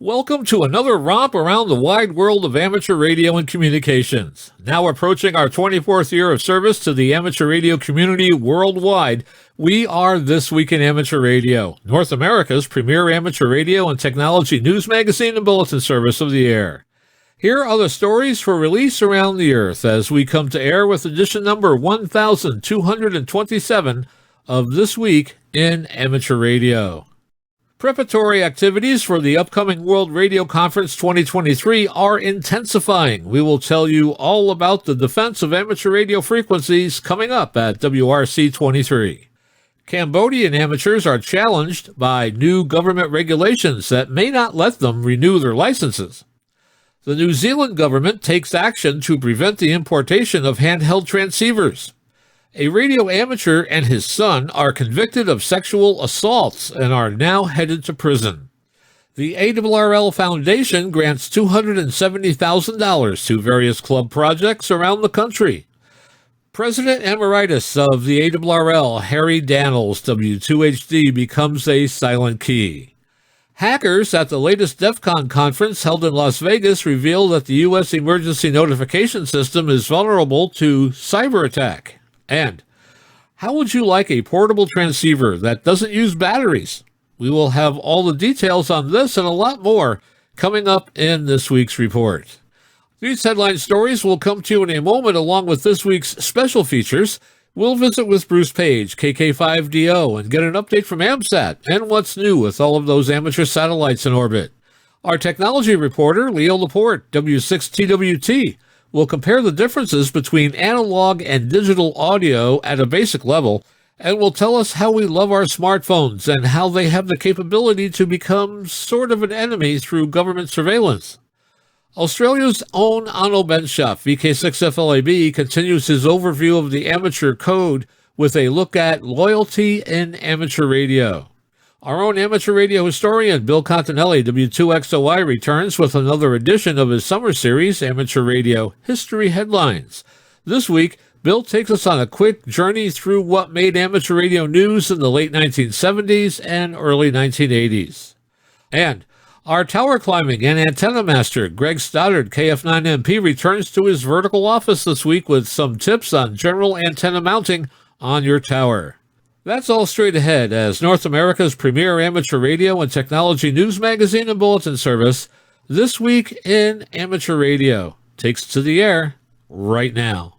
Welcome to another romp around the wide world of amateur radio and communications. Now approaching our 24th year of service to the amateur radio community worldwide, we are This Week in Amateur Radio, North America's premier amateur radio and technology news magazine and bulletin service of the air. Here are the stories for release around the earth as we come to air with edition number 1227 of This Week in Amateur Radio. Preparatory activities for the upcoming World Radio Conference 2023 are intensifying. We will tell you all about the defense of amateur radio frequencies coming up at WRC 23. Cambodian amateurs are challenged by new government regulations that may not let them renew their licenses. The New Zealand government takes action to prevent the importation of handheld transceivers. A radio amateur and his son are convicted of sexual assaults and are now headed to prison. The ARRL Foundation grants $270,000 to various club projects around the country. President Emeritus of the ARRL, Harry Dannals, W2HD, becomes a silent key. Hackers at the latest DEF CON conference held in Las Vegas revealed that the U.S. emergency notification system is vulnerable to cyber attack. And how would you like a portable transceiver that doesn't use batteries? We will have all the details on this and a lot more coming up in this week's report. These headline stories will come to you in a moment along with this week's special features. We'll visit with Bruce Page, KK5DO, and get an update from AMSAT and what's new with all of those amateur satellites in orbit. Our technology reporter, Leo Laporte, W6TWT, will compare the differences between analog and digital audio at a basic level, and will tell us how we love our smartphones and how they have the capability to become sort of an enemy through government surveillance. Australia's own Onno Benschop, VK6FLAB, continues his overview of the amateur code with a look at loyalty in amateur radio. Our own amateur radio historian, Bill Continelli, W2XOI, returns with another edition of his summer series, Amateur Radio History Headlines. This week, Bill takes us on a quick journey through what made amateur radio news in the late 1970s and early 1980s. And our tower climbing and antenna master, Greg Stoddard, KF9MP, returns to his vertical office this week with some tips on general antenna mounting on your tower. That's all straight ahead as North America's premier amateur radio and technology news magazine and bulletin service, This Week in Amateur Radio, takes to the air right now.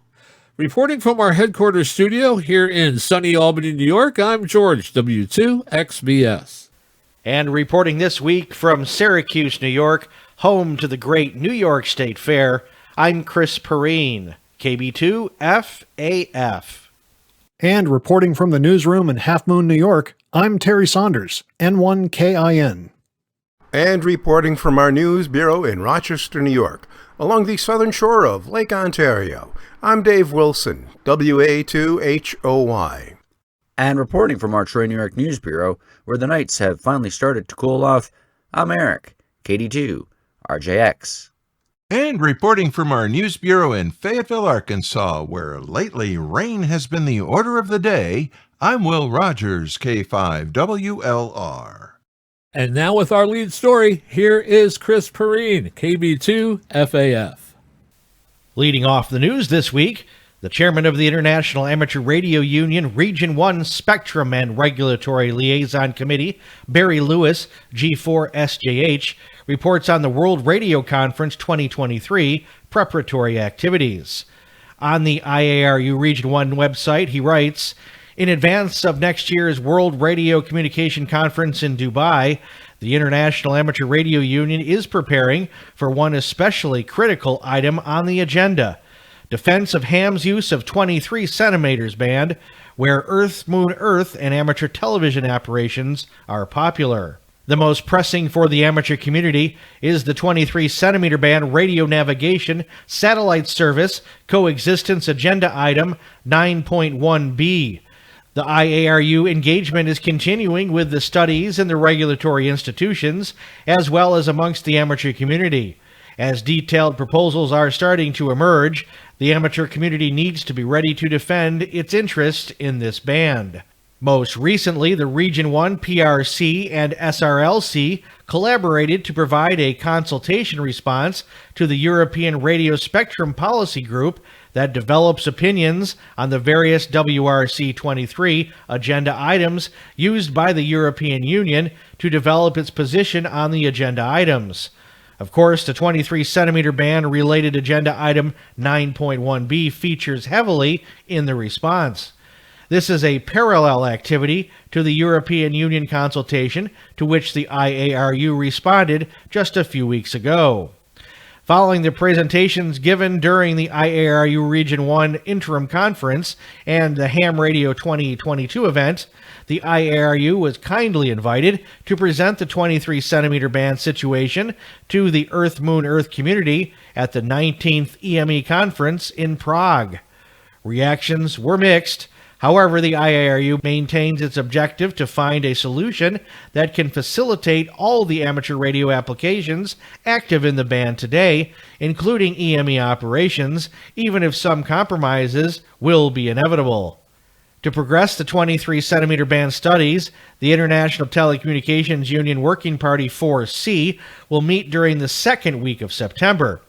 Reporting from our headquarters studio here in sunny Albany, New York, I'm George, W2XBS. And reporting this week from Syracuse, New York, home to the great New York State Fair, I'm Chris Perrine, KB2FAF. And reporting from the newsroom in Half Moon, New York, I'm Terry Saunders, N1KIN. And reporting from our news bureau in Rochester, New York, along the southern shore of Lake Ontario, I'm Dave Wilson, WA2HOY. And reporting from our Troy, New York News Bureau, where the nights have finally started to cool off, I'm Eric, KD2RJX. And reporting from our news bureau in Fayetteville, Arkansas, where lately rain has been the order of the day, I'm Will Rogers, K5WLR. And now with our lead story, here is Chris Perrine, KB2FAF. Leading off the news this week, the chairman of the International Amateur Radio Union Region 1 Spectrum and Regulatory Liaison Committee, Barry Lewis, G4SJH, reports on the World Radio Conference 2023 preparatory activities. On the IARU Region 1 website, he writes, in advance of next year's World Radio Communication Conference in Dubai, the International Amateur Radio Union is preparing for one especially critical item on the agenda: defense of ham's use of 23 centimeters band, where Earth, Moon, Earth, and amateur television operations are popular. The most pressing for the amateur community is the 23 centimeter band radio navigation satellite service coexistence agenda item 9.1b. The IARU engagement is continuing with the studies and the regulatory institutions, as well as amongst the amateur community. As detailed proposals are starting to emerge, the amateur community needs to be ready to defend its interest in this band. Most recently, the Region 1 PRC and SRLC collaborated to provide a consultation response to the European Radio Spectrum Policy Group that develops opinions on the various WRC 23 agenda items used by the European Union to develop its position on the agenda items. Of course, the 23-centimeter band related agenda item 9.1b features heavily in the response. This is a parallel activity to the European Union consultation to which the IARU responded just a few weeks ago. Following the presentations given during the IARU Region 1 Interim Conference and the Ham Radio 2022 event, the IARU was kindly invited to present the 23-centimeter band situation to the Earth-Moon-Earth community at the 19th EME Conference in Prague. Reactions were mixed. However, the IARU maintains its objective to find a solution that can facilitate all the amateur radio applications active in the band today, including EME operations, even if some compromises will be inevitable. To progress the 23-centimeter band studies, the International Telecommunications Union Working Party 4C will meet during the second week of September.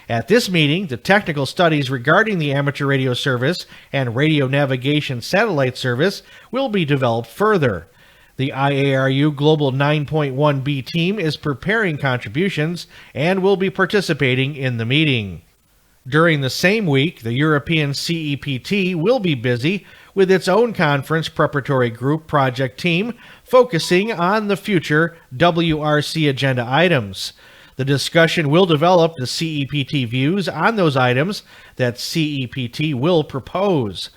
At this meeting, the technical studies regarding the amateur radio service and radio navigation satellite service will be developed further. The IARU Global 9.1b team is preparing contributions and will be participating in the meeting. During the same week, the European CEPT will be busy with its own conference preparatory group project team focusing on the future WRC agenda items. The discussion will develop the CEPT views on those items that CEPT will propose.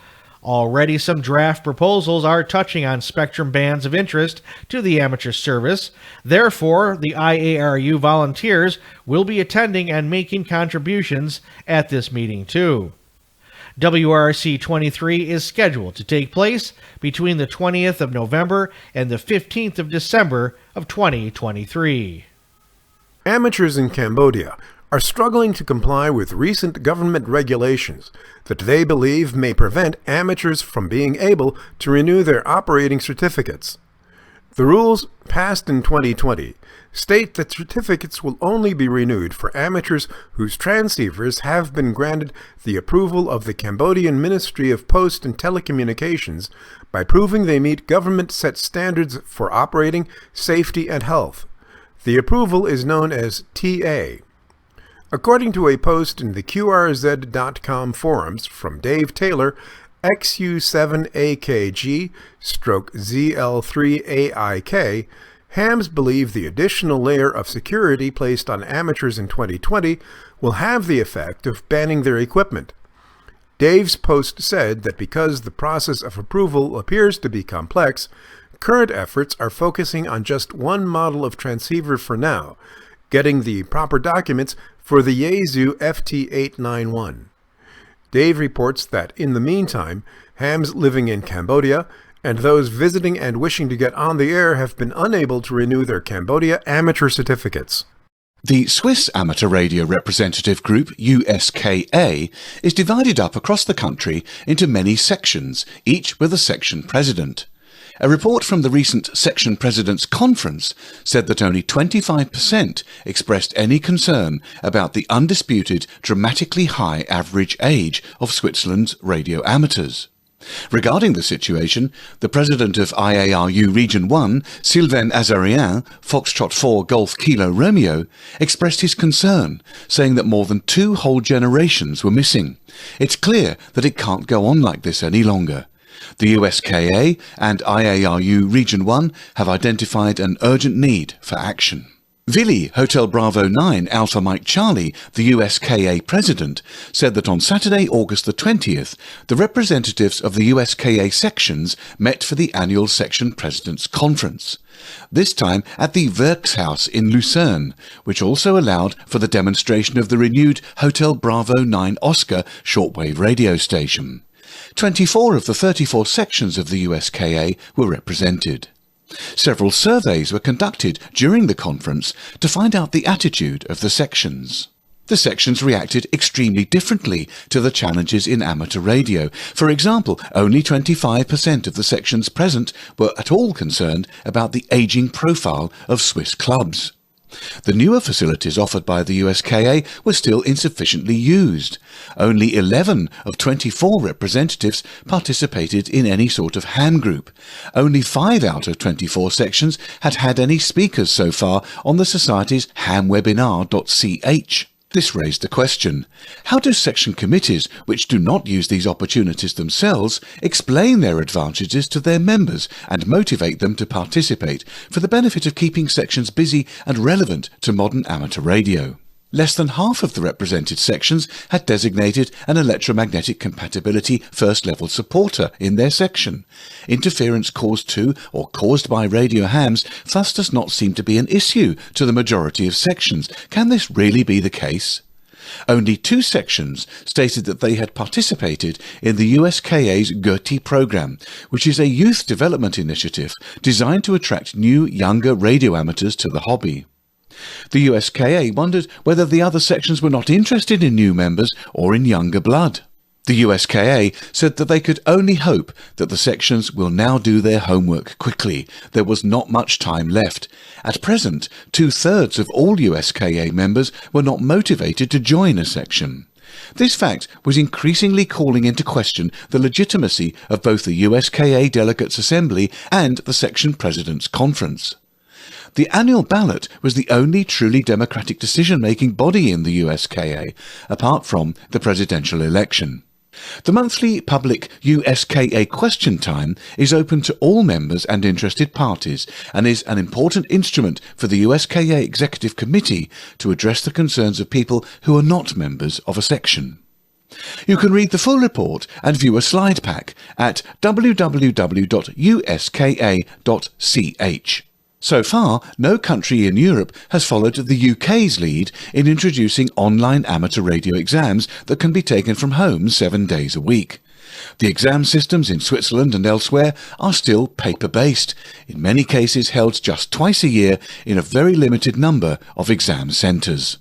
Already some draft proposals are touching on spectrum bands of interest to the amateur service. Therefore, the IARU volunteers will be attending and making contributions at this meeting too. WRC 23 is scheduled to take place between the 20th of November and the 15th of December of 2023. Amateurs in Cambodia are struggling to comply with recent government regulations that they believe may prevent amateurs from being able to renew their operating certificates. The rules, passed in 2020, state that certificates will only be renewed for amateurs whose transceivers have been granted the approval of the Cambodian Ministry of Post and Telecommunications by proving they meet government-set standards for operating, safety, and health. The approval is known as TA. According to a post in the QRZ.com forums from Dave Taylor, XU7AKG/ZL3AIK, hams believe the additional layer of security placed on amateurs in 2020 will have the effect of banning their equipment. Dave's post said that because the process of approval appears to be complex, current efforts are focusing on just one model of transceiver for now, getting the proper documents for the Yaesu FT891. Dave reports that in the meantime, hams living in Cambodia and those visiting and wishing to get on the air have been unable to renew their Cambodia amateur certificates. The Swiss Amateur Radio Representative Group, USKA, is divided up across the country into many sections, each with a section president. A report from the recent Section Presidents' Conference said that only 25% expressed any concern about the undisputed, dramatically high average age of Switzerland's radio amateurs. Regarding the situation, the president of IARU Region 1, Sylvain Azarien, Foxtrot 4 Golf Kilo Romeo, expressed his concern, saying that more than 2 whole generations were missing. It's clear that it can't go on like this any longer. The USKA and IARU Region 1 have identified an urgent need for action. Vili Hotel Bravo 9 Alpha Mike Charlie, the USKA president, said that on Saturday, August the 20th, the representatives of the USKA sections met for the annual Section Presidents' Conference, this time at the Werkshaus in Lucerne, which also allowed for the demonstration of the renewed Hotel Bravo 9 Oscar shortwave radio station. 24 of the 34 sections of the USKA were represented. Several surveys were conducted during the conference to find out the attitude of the sections. The sections reacted extremely differently to the challenges in amateur radio. For example, only 25% of the sections present were at all concerned about the aging profile of Swiss clubs. The newer facilities offered by the USKA were still insufficiently used. Only 11 of 24 representatives participated in any sort of ham group. Only 5 out of 24 sections had had any speakers so far on the Society's hamwebinar.ch. This raised the question, how do section committees, which do not use these opportunities themselves, explain their advantages to their members and motivate them to participate for the benefit of keeping sections busy and relevant to modern amateur radio? Less than half of the represented sections had designated an electromagnetic compatibility first-level supporter in their section. Interference caused to or caused by radio hams thus does not seem to be an issue to the majority of sections. Can this really be the case? Only 2 sections stated that they had participated in the USKA's Goethe program, which is a youth development initiative designed to attract new, younger radio amateurs to the hobby. The USKA wondered whether the other sections were not interested in new members or in younger blood. The USKA said that they could only hope that the sections will now do their homework quickly. There was not much time left. At present, 2/3 of all USKA members were not motivated to join a section. This fact was increasingly calling into question the legitimacy of both the USKA Delegates Assembly and the Section President's Conference. The annual ballot was the only truly democratic decision-making body in the USKA, apart from the presidential election. The monthly public USKA question time is open to all members and interested parties and is an important instrument for the USKA Executive Committee to address the concerns of people who are not members of a section. You can read the full report and view a slide pack at www.uska.ch. So far, no country in Europe has followed the UK's lead in introducing online amateur radio exams that can be taken from home 7 days a week. The exam systems in Switzerland and elsewhere are still paper-based, in many cases held just twice a year in a very limited number of exam centres.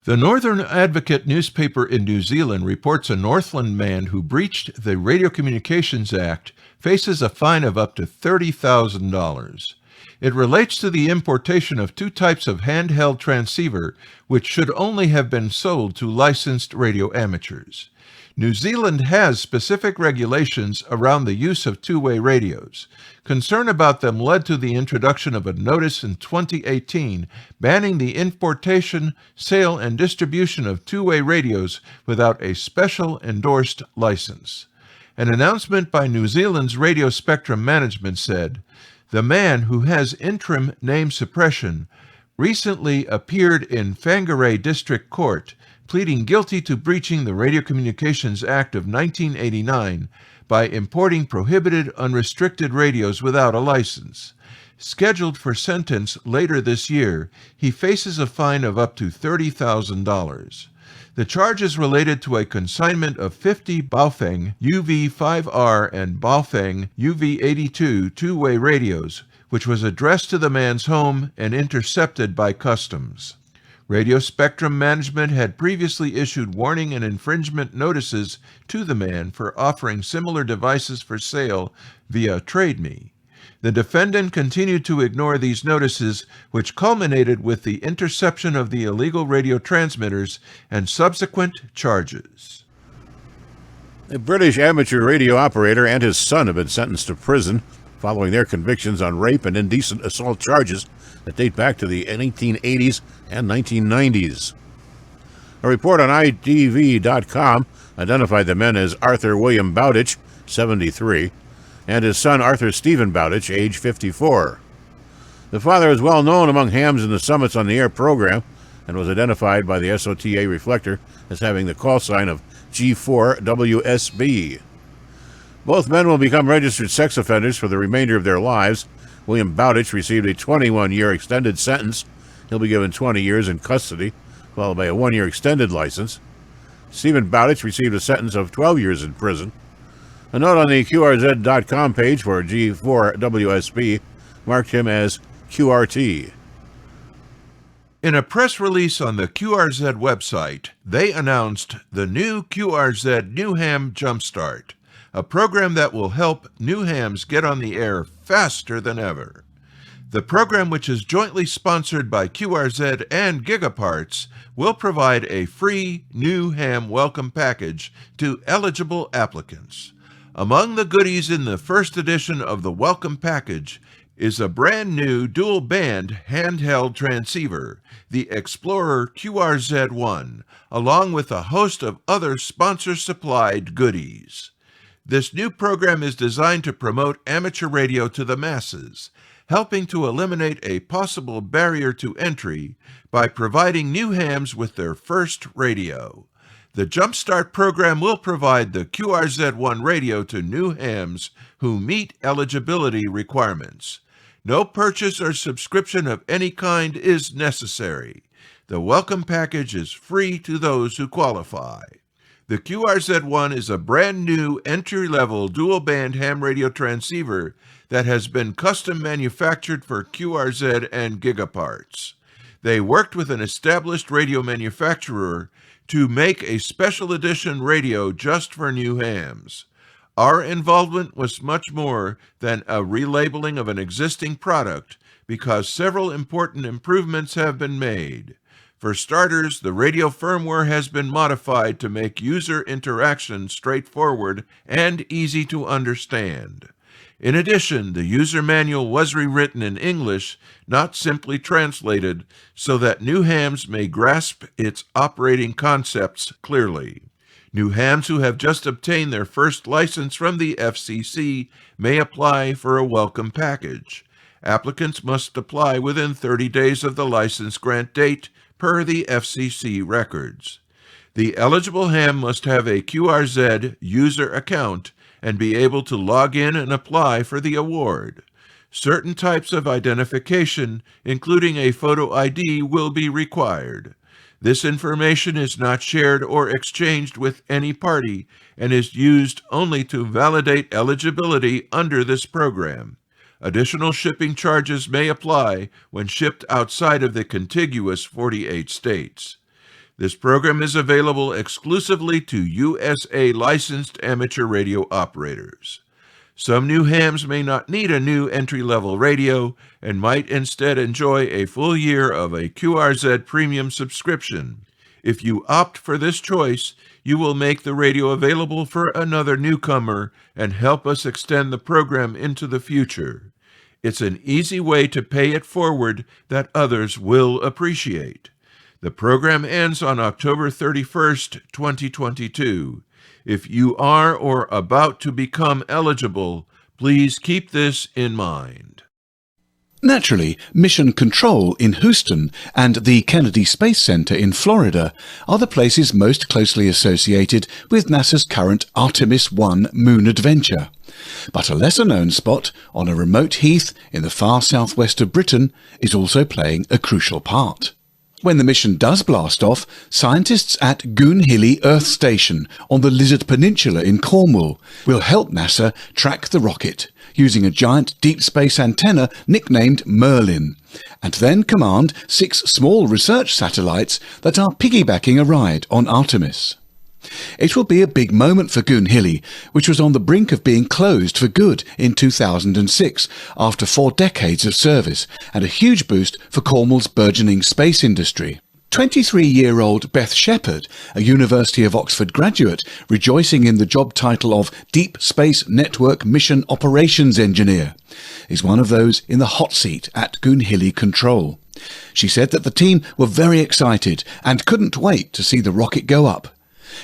The Northern Advocate newspaper in New Zealand reports a Northland man who breached the Radio Communications Act faces a fine of up to $30,000. It relates to the importation of 2 types of handheld transceiver, which should only have been sold to licensed radio amateurs. New Zealand has specific regulations around the use of two-way radios. Concern about them led to the introduction of a notice in 2018 banning the importation, sale, and distribution of two-way radios without a special endorsed license. An announcement by New Zealand's Radio Spectrum Management said, "The man, who has interim name suppression, recently appeared in Whangarei District Court, pleading guilty to breaching the Radio Communications Act of 1989 by importing prohibited unrestricted radios without a license. Scheduled for sentence later this year, he faces a fine of up to $30,000. The charge is related to a consignment of 50 Baofeng UV5R and Baofeng UV82 two-way radios, which was addressed to the man's home and intercepted by customs. Radio Spectrum Management had previously issued warning and infringement notices to the man for offering similar devices for sale via TradeMe. The defendant continued to ignore these notices, which culminated with the interception of the illegal radio transmitters and subsequent charges." A British amateur radio operator and his son have been sentenced to prison following their convictions on rape and indecent assault charges that date back to the 1980s and 1990s. A report on ITV.com identified the men as Arthur William Bowditch, 73, and his son Arthur Stephen Bowditch, age 54. The father is well known among hams in the Summits on the Air program and was identified by the SOTA reflector as having the call sign of G4WSB. Both men will become registered sex offenders for the remainder of their lives. William Bowditch received a 21-year extended sentence. He'll be given 20 years in custody, followed by a 1-year extended license. Stephen Bowditch received a sentence of 12 years in prison. A note on the QRZ.com page for G4WSB marked him as QRT. In a press release on the QRZ website, they announced the new QRZ New Ham Jumpstart, a program that will help new hams get on the air faster than ever. The program, which is jointly sponsored by QRZ and GigaHertz, will provide a free new ham welcome package to eligible applicants. Among the goodies in the first edition of the welcome package is a brand new dual-band handheld transceiver, the Explorer QRZ-1, along with a host of other sponsor-supplied goodies. This new program is designed to promote amateur radio to the masses, helping to eliminate a possible barrier to entry by providing new hams with their first radio. The Jumpstart program will provide the QRZ-1 radio to new hams who meet eligibility requirements. No purchase or subscription of any kind is necessary. The welcome package is free to those who qualify. The QRZ-1 is a brand new entry-level dual-band ham radio transceiver that has been custom manufactured for QRZ and GigaHertz. They worked with an established radio manufacturer to make a special edition radio just for new hams. Our involvement was much more than a relabeling of an existing product because several important improvements have been made. For starters, the radio firmware has been modified to make user interaction straightforward and easy to understand. In addition, the user manual was rewritten in English, not simply translated, so that new hams may grasp its operating concepts clearly. New hams who have just obtained their first license from the FCC may apply for a welcome package. Applicants must apply within 30 days of the license grant date, per the FCC records. The eligible ham must have a QRZ user account and be able to log in and apply for the award. Certain types of identification, including a photo ID, will be required. This information is not shared or exchanged with any party and is used only to validate eligibility under this program. Additional shipping charges may apply when shipped outside of the contiguous 48 states. This program is available exclusively to USA licensed amateur radio operators. Some new hams may not need a new entry-level radio and might instead enjoy a full year of a QRZ premium subscription. If you opt for this choice, you will make the radio available for another newcomer and help us extend the program into the future. It's an easy way to pay it forward that others will appreciate. The program ends on October 31st, 2022. If you are or about to become eligible, please keep this in mind. Naturally, Mission Control in Houston and the Kennedy Space Center in Florida are the places most closely associated with NASA's current Artemis 1 moon adventure. But a lesser-known spot on a remote heath in the far southwest of Britain is also playing a crucial part. When the mission does blast off, scientists at Goonhilly Earth Station on the Lizard Peninsula in Cornwall will help NASA track the rocket using a giant deep space antenna nicknamed Merlin, and then command 6 small research satellites that are piggybacking a ride on Artemis. It will be a big moment for Goonhilly, which was on the brink of being closed for good in 2006 after 4 decades of service, and a huge boost for Cornwall's burgeoning space industry. 23-year-old Beth Shepherd, a University of Oxford graduate, rejoicing in the job title of Deep Space Network Mission Operations Engineer, is one of those in the hot seat at Goonhilly Control. She said that the team were very excited and couldn't wait to see the rocket go up.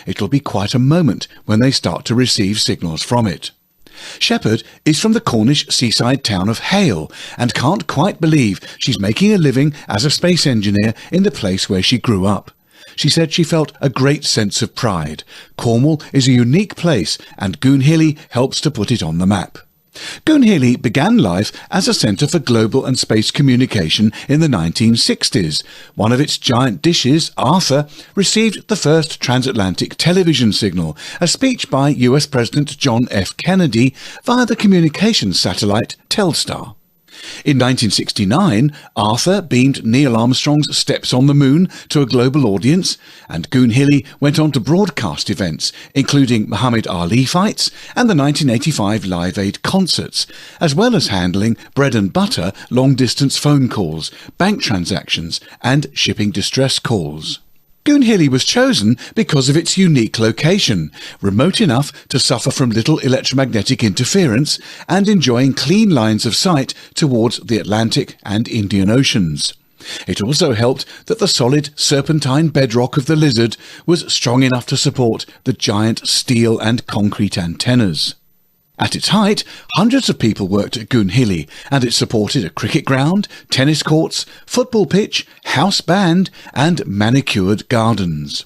It'll be quite a moment when they start to receive signals from it. Shepherd is from the Cornish seaside town of Hale and can't quite believe she's making a living as a space engineer in the place where she grew up. She said she felt a great sense of pride. Cornwall is a unique place and Goonhilly helps to put it on the map. Goonhilly began life as a centre for global and space communication in the 1960s. One of its giant dishes, Arthur, received the first transatlantic television signal, a speech by US President John F. Kennedy via the communications satellite Telstar. In 1969, Arthur beamed Neil Armstrong's Steps on the Moon to a global audience, and Goonhilly went on to broadcast events, including Muhammad Ali fights and the 1985 Live Aid concerts, as well as handling bread and butter long-distance phone calls, bank transactions, and shipping distress calls. Goonhilly was chosen because of its unique location, remote enough to suffer from little electromagnetic interference and enjoying clean lines of sight towards the Atlantic and Indian Oceans. It also helped that the solid serpentine bedrock of the Lizard was strong enough to support the giant steel and concrete antennas. At its height, hundreds of people worked at Goonhilly, and it supported a cricket ground, tennis courts, football pitch, house band, and manicured gardens.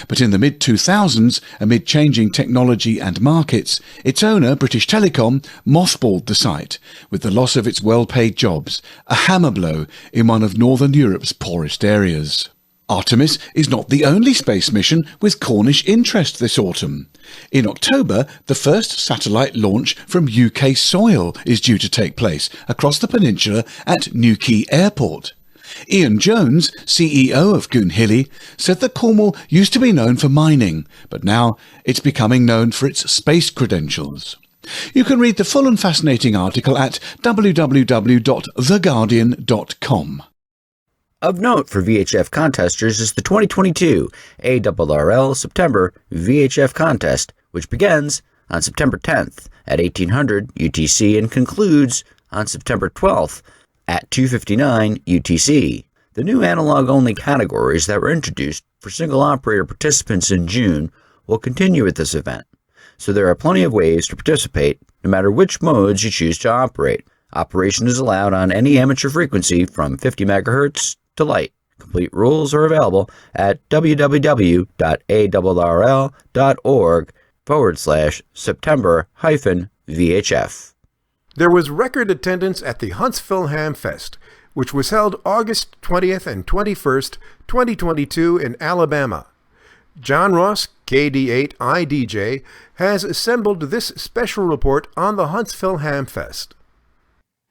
But in the mid-2000s, amid changing technology and markets, its owner, British Telecom, mothballed the site, with the loss of its well-paid jobs, a hammer blow in one of Northern Europe's poorest areas. Artemis is not the only space mission with Cornish interest this autumn. In October, the first satellite launch from UK soil is due to take place across the peninsula at Newquay Airport. Ian Jones, CEO of Goonhilly, said that Cornwall used to be known for mining, but now it's becoming known for its space credentials. You can read the full and fascinating article at www.theguardian.com. Of note for VHF contesters is the 2022 ARRL September VHF contest, which begins on September 10th at 1800 UTC and concludes on September 12th at 2:59 UTC. The new analog-only categories that were introduced for single-operator participants in June will continue at this event, so there are plenty of ways to participate no matter which modes you choose to operate. Operation is allowed on any amateur frequency from 50 MHz to light. Complete rules are available at www.awrl.org/September-VHF. There was record attendance at the Huntsville Hamfest, which was held August 20th and 21st, 2022 in Alabama. John Ross, KD8IDJ, has assembled this special report on the Huntsville Hamfest.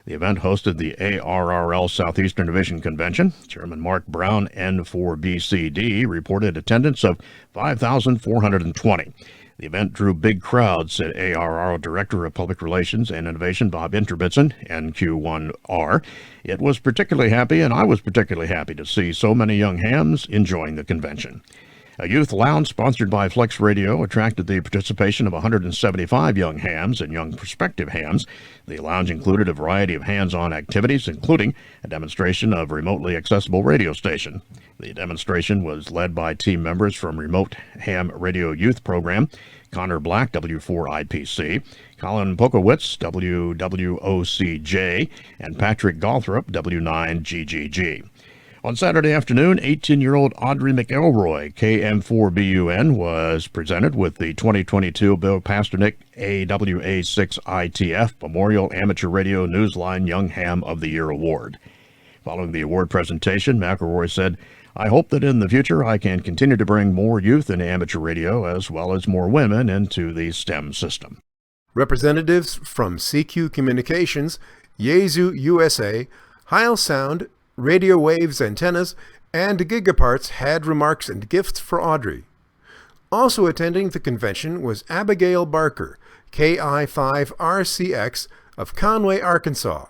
The event hosted the ARRL Southeastern Division Convention. Chairman Mark Brown, N4BCD, reported attendance of 5,420. The event drew big crowds, said ARRL Director of Public Relations and Innovation Bob Interbitson, NQ1R. It was particularly happy, and I was particularly happy to see so many young hams enjoying the convention. A youth lounge sponsored by Flex Radio attracted the participation of 175 young hams and young prospective hams. The lounge included a variety of hands-on activities, including a demonstration of a remotely accessible radio station. The demonstration was led by team members from Remote Ham Radio Youth Program, Connor Black, W4IPC, Colin Pokowitz, WWOCJ, and Patrick Galthrop, W9GGG. On Saturday afternoon, 18-year-old Audrey McElroy, KM4BUN, was presented with the 2022 Bill Pasternak AWA6ITF Memorial Amateur Radio Newsline Young Ham of the Year Award. Following the award presentation, McElroy said, "I hope that in the future I can continue to bring more youth into amateur radio as well as more women into the STEM system." Representatives from CQ Communications, Yaesu USA, Heil Sound, Radio Waves Antennas, and GigaHertz had remarks and gifts for Audrey. Also attending the convention was Abigail Barker, KI5RCX of Conway, Arkansas.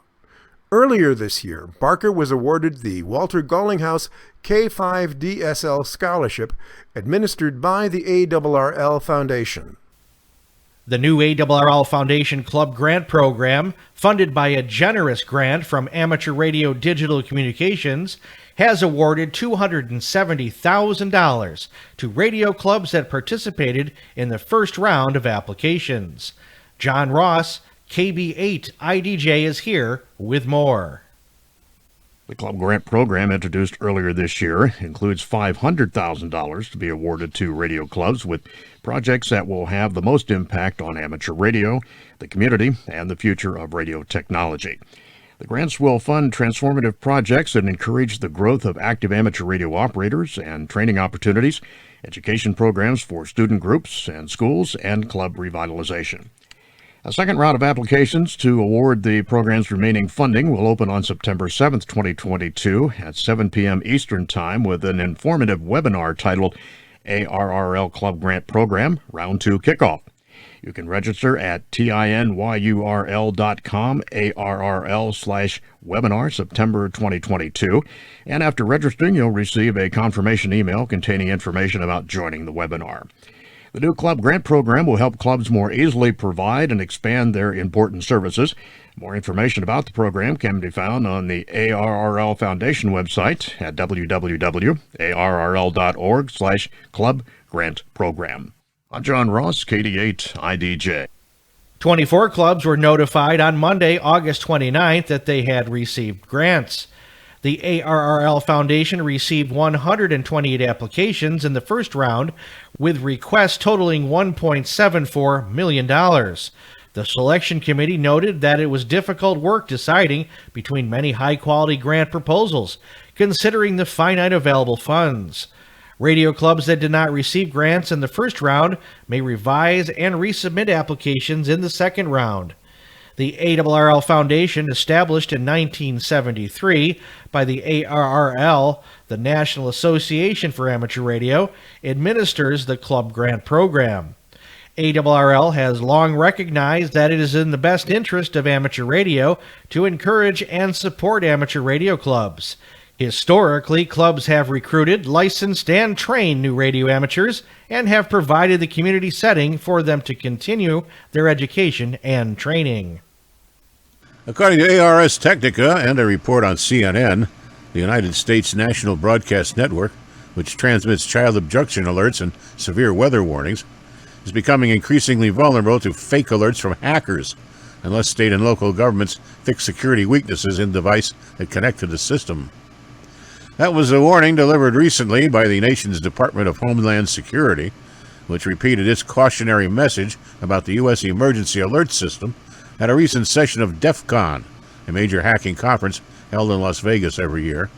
Earlier this year, Barker was awarded the Walter Gollinghouse K5DSL Scholarship administered by the ARRL Foundation. The new ARRL Foundation Club Grant Program, funded by a generous grant from Amateur Radio Digital Communications, has awarded $270,000 to radio clubs that participated in the first round of applications. John Ross, KB8IDJ, is here with more. The club grant program introduced earlier this year includes $500,000 to be awarded to radio clubs with projects that will have the most impact on amateur radio, the community, and the future of radio technology. The grants will fund transformative projects that encourage the growth of active amateur radio operators and training opportunities, education programs for student groups and schools, and club revitalization. A second round of applications to award the program's remaining funding will open on September 7th, 2022 at 7 p.m. Eastern Time with an informative webinar titled ARRL Club Grant Program Round 2 Kickoff. You can register at tinyurl.com, ARRL/webinar, September 2022. And after registering, you'll receive a confirmation email containing information about joining the webinar. The new club grant program will help clubs more easily provide and expand their important services. More information about the program can be found on the ARRL Foundation website at www.arrl.org/club grant program. I'm John Ross, KD8 IDJ. 24 clubs were notified on Monday, August 29th, that they had received grants. The ARRL Foundation received 128 applications in the first round, with requests totaling $1.74 million. The selection committee noted that it was difficult work deciding between many high-quality grant proposals, considering the finite available funds. Radio clubs that did not receive grants in the first round may revise and resubmit applications in the second round. The ARRL Foundation, established in 1973 by the ARRL, the National Association for Amateur Radio, administers the club grant program. ARRL has long recognized that it is in the best interest of amateur radio to encourage and support amateur radio clubs. Historically, clubs have recruited, licensed, and trained new radio amateurs and have provided the community setting for them to continue their education and training. According to ARS Technica and a report on CNN, the United States National Broadcast Network, which transmits child abduction alerts and severe weather warnings, is becoming increasingly vulnerable to fake alerts from hackers unless state and local governments fix security weaknesses in devices that connect to the system. That was a warning delivered recently by the nation's Department of Homeland Security, which repeated its cautionary message about the U.S. Emergency Alert System at a recent session of DEF CON, a major hacking conference held in Las Vegas every year.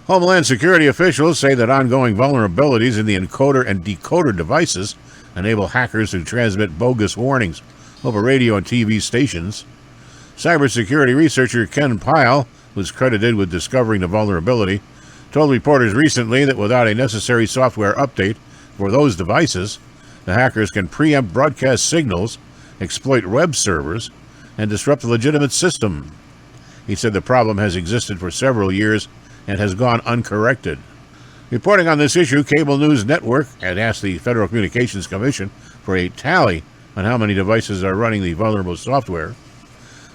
Homeland Security officials say that ongoing vulnerabilities in the encoder and decoder devices enable hackers to transmit bogus warnings over radio and TV stations. Cybersecurity researcher Ken Pyle, who's credited with discovering the vulnerability, told reporters recently that without a necessary software update for those devices, the hackers can preempt broadcast signals, exploit web servers, and disrupt the legitimate system. He said the problem has existed for several years and has gone uncorrected. Reporting on this issue, Cable News Network had asked the Federal Communications Commission for a tally on how many devices are running the vulnerable software.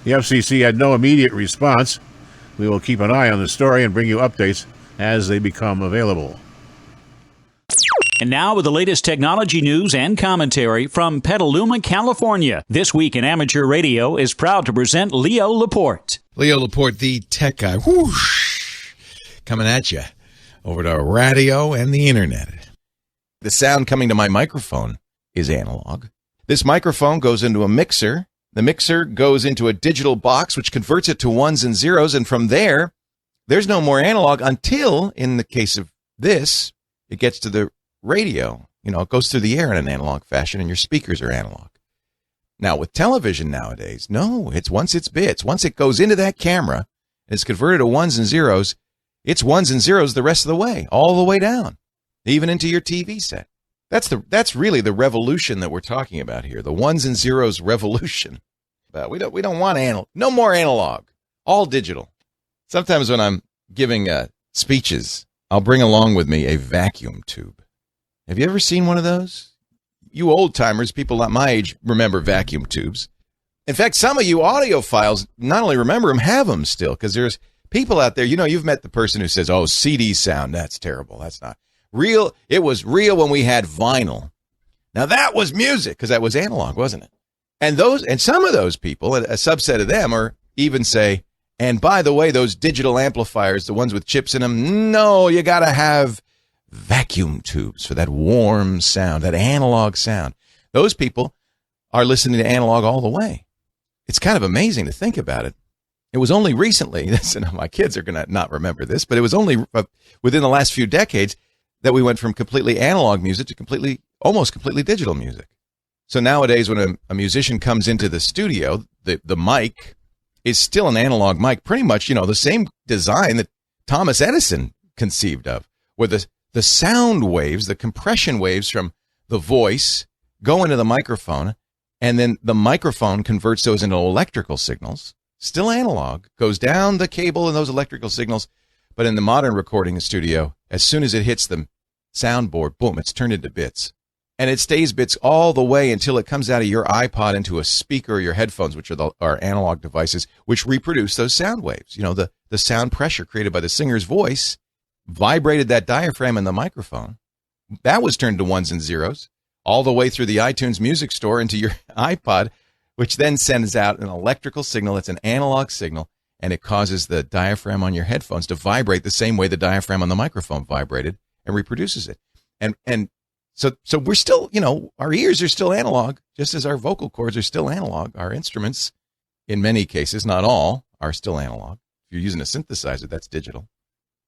The FCC had no immediate response. We will keep an eye on the story and bring you updates as they become available. And now with the latest technology news and commentary from Petaluma, California. This Week in Amateur Radio is proud to present Leo Laporte. Leo Laporte, the tech guy, whoosh, coming at you over the radio and the internet. The sound coming to my microphone is analog. This microphone goes into a mixer. The mixer goes into a digital box, which converts it to ones and zeros. And from there, there's no more analog until, in the case of this, it gets to the radio. You know, it goes through the air in an analog fashion, and your speakers are analog. Now, with television nowadays, no, once it's bits. Once it goes into that camera, it's converted to ones and zeros. It's ones and zeros the rest of the way, all the way down, even into your TV set. That's really the revolution that we're talking about here, the ones and zeros revolution. But we don't want no more analog, all digital. Sometimes when I'm giving speeches, I'll bring along with me a vacuum tube. Have you ever seen one of those? You old timers, people at my age, remember vacuum tubes. In fact, some of you audiophiles not only remember them, have them still, because there's people out there, you know, you've met the person who says, oh, CD sound, that's terrible. That's not real. It was real when we had vinyl. Now that was music, because that was analog, wasn't it? And some of those people, a subset of them, are even say, and by the way, those digital amplifiers, the ones with chips in them, no, you got to have vacuum tubes for that warm sound, that analog sound. Those people are listening to analog all the way. It's kind of amazing to think about it. It was only recently, my kids are going to not remember this, but it was only within the last few decades that we went from completely analog music to almost completely digital music. So nowadays, when a musician comes into the studio, the mic is still an analog mic, pretty much, the same design that Thomas Edison conceived of, where the sound waves, the compression waves from the voice go into the microphone, and then the microphone converts those into electrical signals, still analog, goes down the cable and those electrical signals. But in the modern recording studio, as soon as it hits the soundboard, boom, it's turned into bits. And it stays bits all the way until it comes out of your iPod into a speaker or your headphones, which are analog devices, which reproduce those sound waves. The sound pressure created by the singer's voice vibrated that diaphragm in the microphone. That was turned to ones and zeros all the way through the iTunes Music Store into your iPod, which then sends out an electrical signal. It's an analog signal, and it causes the diaphragm on your headphones to vibrate the same way the diaphragm on the microphone vibrated and reproduces it. And So we're still, our ears are still analog, just as our vocal cords are still analog. Our instruments, in many cases, not all, are still analog. If you're using a synthesizer, that's digital.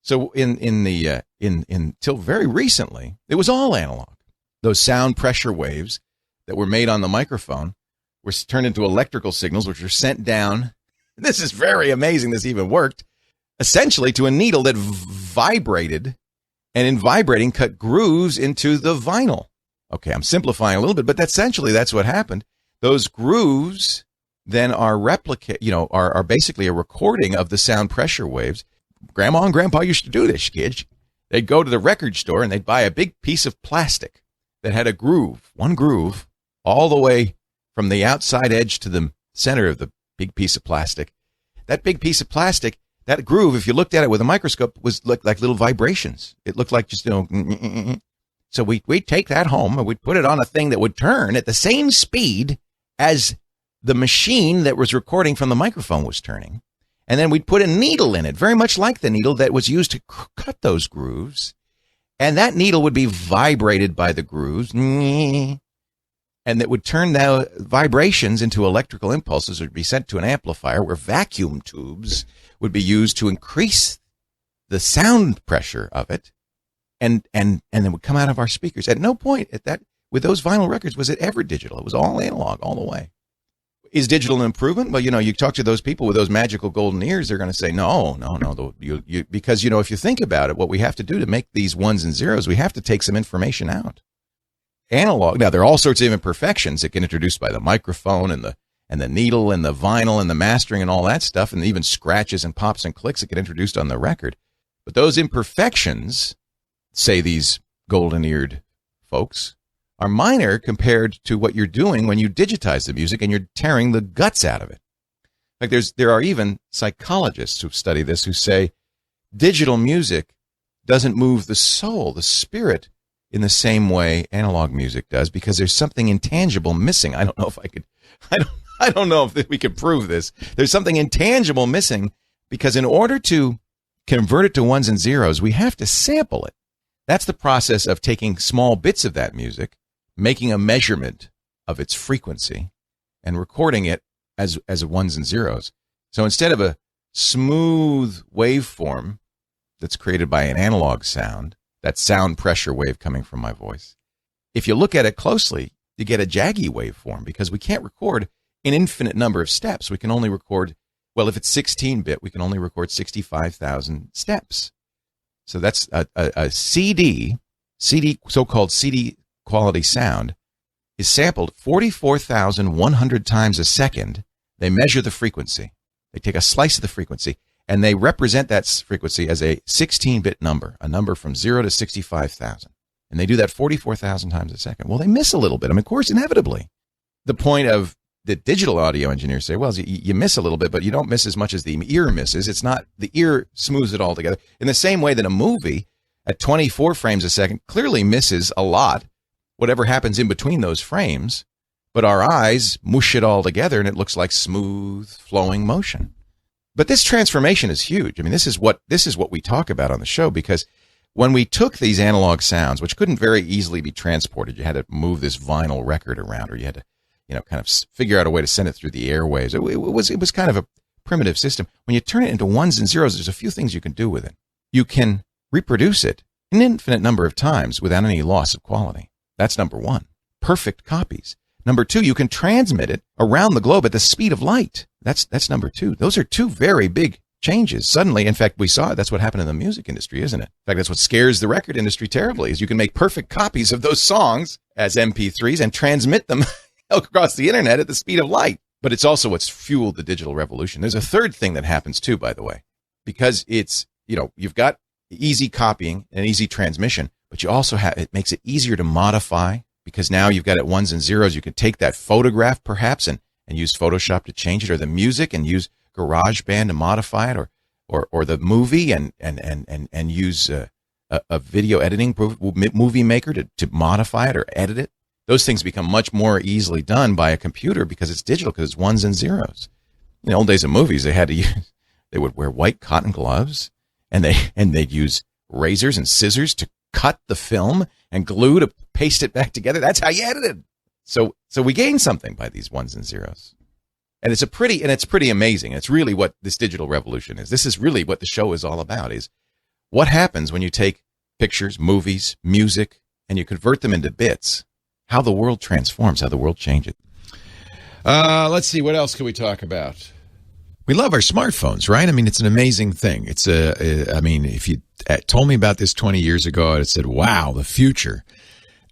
So until very recently, it was all analog. Those sound pressure waves that were made on the microphone were turned into electrical signals, which are sent down. This is very amazing. This even worked, essentially, to a needle that vibrated. And in vibrating, cut grooves into the vinyl. Okay, I'm simplifying a little bit, but essentially that's what happened. Those grooves then are are basically a recording of the sound pressure waves. Grandma and Grandpa used to do this, kids. They'd go to the record store and they'd buy a big piece of plastic that had a groove, one groove, all the way from the outside edge to the center of the big piece of plastic. That big piece of plastic, that groove, if you looked at it with a microscope, looked like little vibrations. It looked like just, So we'd take that home and we'd put it on a thing that would turn at the same speed as the machine that was recording from the microphone was turning. And then we'd put a needle in it, very much like the needle that was used to cut those grooves. And that needle would be vibrated by the grooves. And that would turn the vibrations into electrical impulses, or be sent to an amplifier where vacuum tubes would be used to increase the sound pressure of it, and then would come out of our speakers. At no point with those vinyl records was it ever digital. It was all analog all the way. Is digital an improvement? Well, you talk to those people with those magical golden ears, they're going to say, no. Because, if you think about it, what we have to do to make these ones and zeros, we have to take some information out. Analog. Now, there are all sorts of imperfections that get introduced by the microphone and the needle and the vinyl and the mastering and all that stuff, and even scratches and pops and clicks that get introduced on the record. But those imperfections, say these golden-eared folks, are minor compared to what you're doing when you digitize the music and you're tearing the guts out of it. Like there are even psychologists who study this who say digital music doesn't move the soul, the spirit, in the same way analog music does, because there's something intangible missing. I don't know if we could prove this. There's something intangible missing because in order to convert it to ones and zeros, we have to sample it. That's the process of taking small bits of that music, making a measurement of its frequency, and recording it as ones and zeros. So instead of a smooth waveform that's created by an analog sound, that sound pressure wave coming from my voice, if you look at it closely, you get a jaggy waveform because we can't record an infinite number of steps. We can only record, if it's 16-bit, we can only record 65,000 steps. So that's a CD, so-called CD quality sound, is sampled 44,100 times a second. They measure the frequency. They take a slice of the frequency, and they represent that frequency as a 16-bit number, a number from 0 to 65,000. And they do that 44,000 times a second. Well, they miss a little bit. Of course, inevitably. The point of the digital audio engineers say, you miss a little bit, but you don't miss as much as the ear misses. It's not, the ear smooths it all together. In the same way that a movie at 24 frames a second clearly misses a lot, whatever happens in between those frames, but our eyes mush it all together and it looks like smooth flowing motion. But this transformation is huge. This is what we talk about on the show, because when we took these analog sounds, which couldn't very easily be transported, you had to move this vinyl record around, or you had to, kind of figure out a way to send it through the airwaves. It was kind of a primitive system. When you turn it into ones and zeros, there's a few things you can do with it. You can reproduce it an infinite number of times without any loss of quality. That's number one. Perfect copies. Number two, you can transmit it around the globe at the speed of light. That's number two. Those are two very big changes. Suddenly, in fact, we saw it. That's what happened in the music industry, isn't it? In fact, that's what scares the record industry terribly, is you can make perfect copies of those songs as MP3s and transmit them across the internet at the speed of light. But it's also what's fueled the digital revolution. There's a third thing that happens too, by the way, because it's, you've got easy copying and easy transmission, but you also have, it makes it easier to modify, because now you've got it ones and zeros. You can take that photograph perhaps and use Photoshop to change it, or the music and use GarageBand to modify it, or the movie and use a video editing movie maker to modify it or edit it. Those things become much more easily done by a computer because it's digital, because it's ones and zeros. In the old days of movies, they would wear white cotton gloves, and they'd use razors and scissors to cut the film and glue to paste it back together. That's how you edited. So we gain something by these ones and zeros. And it's pretty amazing. It's really what this digital revolution is. This is really what the show is all about, is what happens when you take pictures, movies, music, and you convert them into bits, how the world transforms, how the world changes. Let's see, what else can we talk about? We love our smartphones, right? I mean, it's an amazing thing. If you told me about this 20 years ago, I'd have said, wow, the future.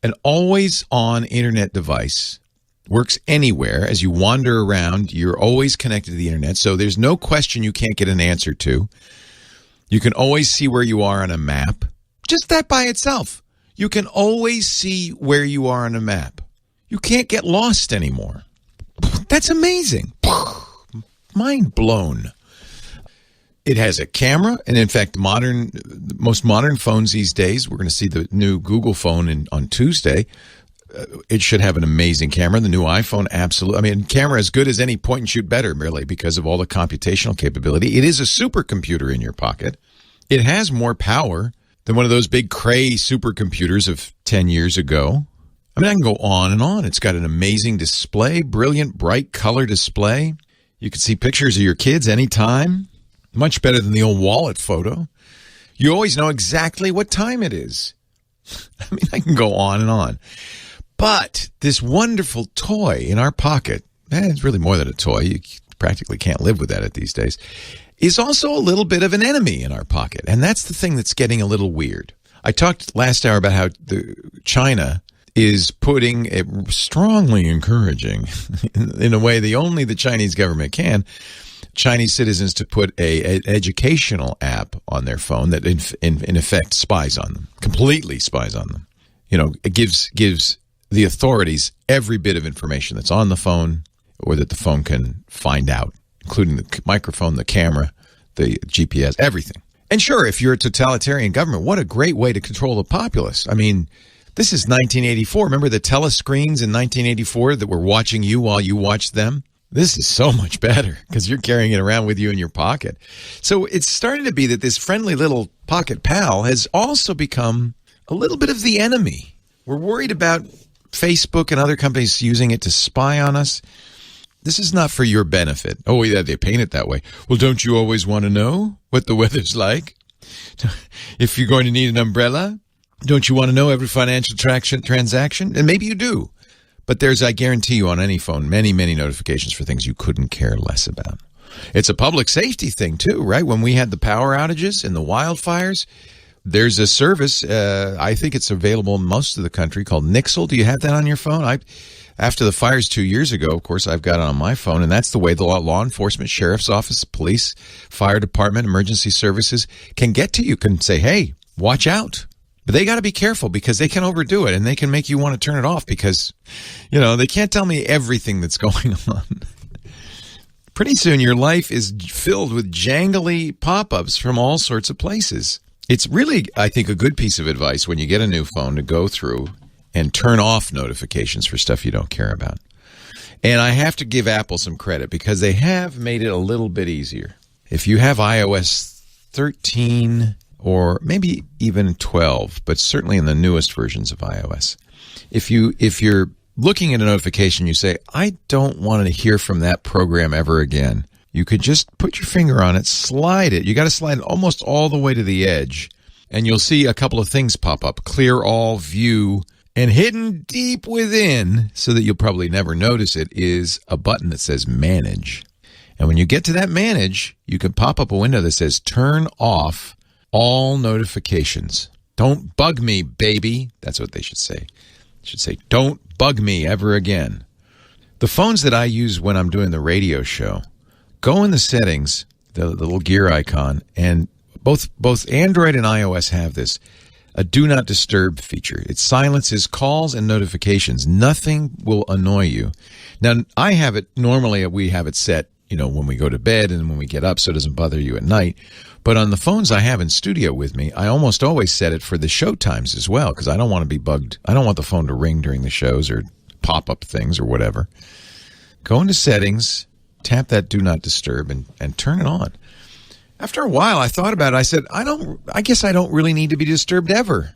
An always-on internet device works anywhere. As you wander around, you're always connected to the internet, so there's no question you can't get an answer to. You can always see where you are on a map. Just that by itself. You can always see where you are on a map. You can't get lost anymore. That's amazing. Mind blown. It has a camera, and in fact, most modern phones these days, we're going to see the new Google phone on Tuesday. It should have an amazing camera. The new iPhone, absolutely. I mean, camera as good as any point and shoot better, really, because of all the computational capability. It is a supercomputer in your pocket. It has more power than one of those big Cray supercomputers of 10 years ago. I mean, I can go on and on. It's got an amazing display, brilliant, bright color display. You can see pictures of your kids anytime. Much better than the old wallet photo. You always know exactly what time it is. I mean, I can go on and on. But this wonderful toy in our pocket, it's really more than a toy. You practically can't live without it these days, is also a little bit of an enemy in our pocket. And that's the thing that's getting a little weird. I talked last hour about how China is strongly encouraging, in a way only the Chinese government can, Chinese citizens to put an educational app on their phone that in effect spies on them, completely spies on them. It gives the authorities every bit of information that's on the phone or that the phone can find out, including the microphone, the camera, the GPS, everything. And sure, if you're a totalitarian government, what a great way to control the populace. I mean, this is 1984. Remember the telescreens in 1984 that were watching you while you watched them? This is so much better because you're carrying it around with you in your pocket. So it's starting to be that this friendly little pocket pal has also become a little bit of the enemy. We're worried about Facebook and other companies using it to spy on us. This is not for your benefit. Oh, yeah, they paint it that way. Well, don't you always want to know what the weather's like? If you're going to need an umbrella, don't you want to know every financial transaction? And maybe you do. But there's, I guarantee you, on any phone, many, many notifications for things you couldn't care less about. It's a public safety thing, too, right? When we had the power outages and the wildfires, there's a service, I think it's available in most of the country, called Nixle. Do you have that on your phone? After the fires 2 years ago, of course, I've got it on my phone, and that's the way the law enforcement, sheriff's office, police, fire department, emergency services can get to you, can say, hey, watch out. But they got to be careful because they can overdo it and they can make you want to turn it off because, they can't tell me everything that's going on. Pretty soon your life is filled with jangly pop-ups from all sorts of places. It's really, I think, a good piece of advice when you get a new phone to go through and turn off notifications for stuff you don't care about. And I have to give Apple some credit because they have made it a little bit easier. If you have iOS 13... or maybe even 12, but certainly in the newest versions of iOS. If you're looking at a notification, you say, I don't want to hear from that program ever again. You could just put your finger on it, slide it. You got to slide it almost all the way to the edge, and you'll see a couple of things pop up. Clear all, view, And hidden deep within, so that you'll probably never notice it, is a button that says Manage. And when you get to that Manage, you can pop up a window that says Turn off all notifications. Don't bug me, baby. That's what they should say. They should say, don't bug me ever again. The phones that I use when I'm doing the radio show, go in the settings, the little gear icon, and both Android and iOS have this, a do not disturb feature. It silences calls and notifications. Nothing will annoy you. Now, I have it, normally we have it set, when we go to bed and when we get up so it doesn't bother you at night. But on the phones I have in studio with me, I almost always set it for the show times as well, because I don't want to be bugged. I don't want the phone to ring during the shows or pop up things or whatever. Go into settings, tap that do not disturb, and turn it on. After a while, I thought about it. I said, I guess I don't really need to be disturbed ever.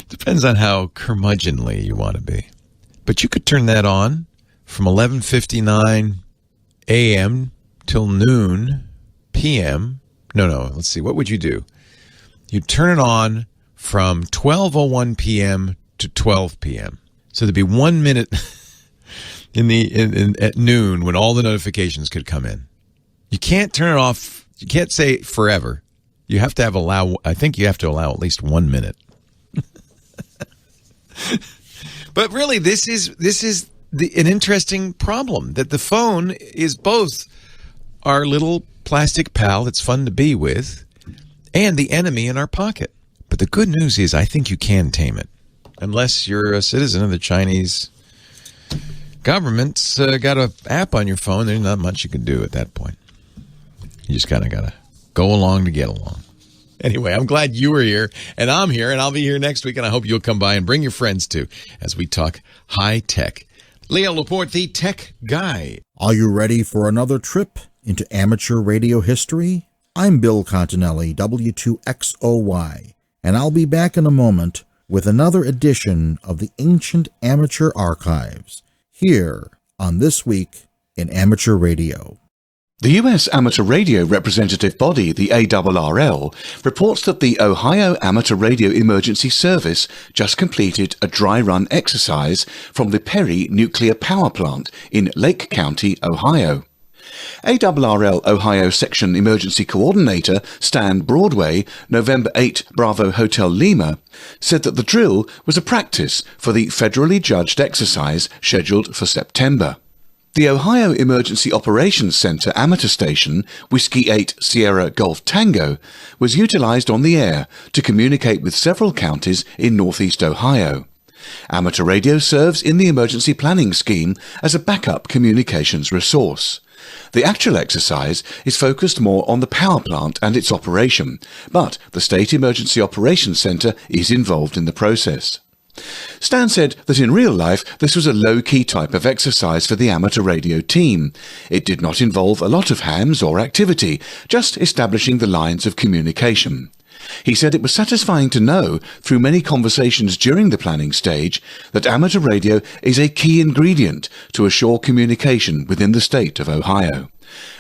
Depends on how curmudgeonly you want to be. But you could turn that on from 11:59 a.m. till noon p.m. No, let's see. What would you do? You'd turn it on from 12:01 p.m. to 12 p.m. So there'd be 1 minute at noon when all the notifications could come in. You can't turn it off. You can't say forever. You have to I think you have to allow at least 1 minute. But really, this is an interesting problem, that the phone is both our little plastic pal that's fun to be with and the enemy in our pocket. But the good news is I think you can tame it. Unless you're a citizen of the Chinese government's got an app on your phone, there's not much you can do at that point. You just kind of got to go along to get along. Anyway, I'm glad you were here, and I'm here, and I'll be here next week, and I hope you'll come by and bring your friends too as we talk high tech. Leo Laporte, the tech guy. Are you ready for another trip into amateur radio history? I'm Bill Continelli, W2XOY, and I'll be back in a moment with another edition of the Ancient Amateur Archives, here on This Week in Amateur Radio. The U.S. Amateur Radio Representative Body, the ARRL, reports that the Ohio Amateur Radio Emergency Service just completed a dry run exercise from the Perrine nuclear power plant in Lake County, Ohio. ARRL Ohio Section Emergency Coordinator Stan Broadway, November 8 Bravo Hotel Lima, said that the drill was a practice for the federally judged exercise scheduled for September. The Ohio Emergency Operations Center amateur station, Whiskey 8 Sierra Golf Tango, was utilized on the air to communicate with several counties in northeast Ohio. Amateur radio serves in the emergency planning scheme as a backup communications resource. The actual exercise is focused more on the power plant and its operation, but the State Emergency Operations Center is involved in the process. Stan said that in real life this was a low-key type of exercise for the amateur radio team. It did not involve a lot of hands or activity, just establishing the lines of communication. He said it was satisfying to know, through many conversations during the planning stage, that amateur radio is a key ingredient to assure communication within the state of Ohio.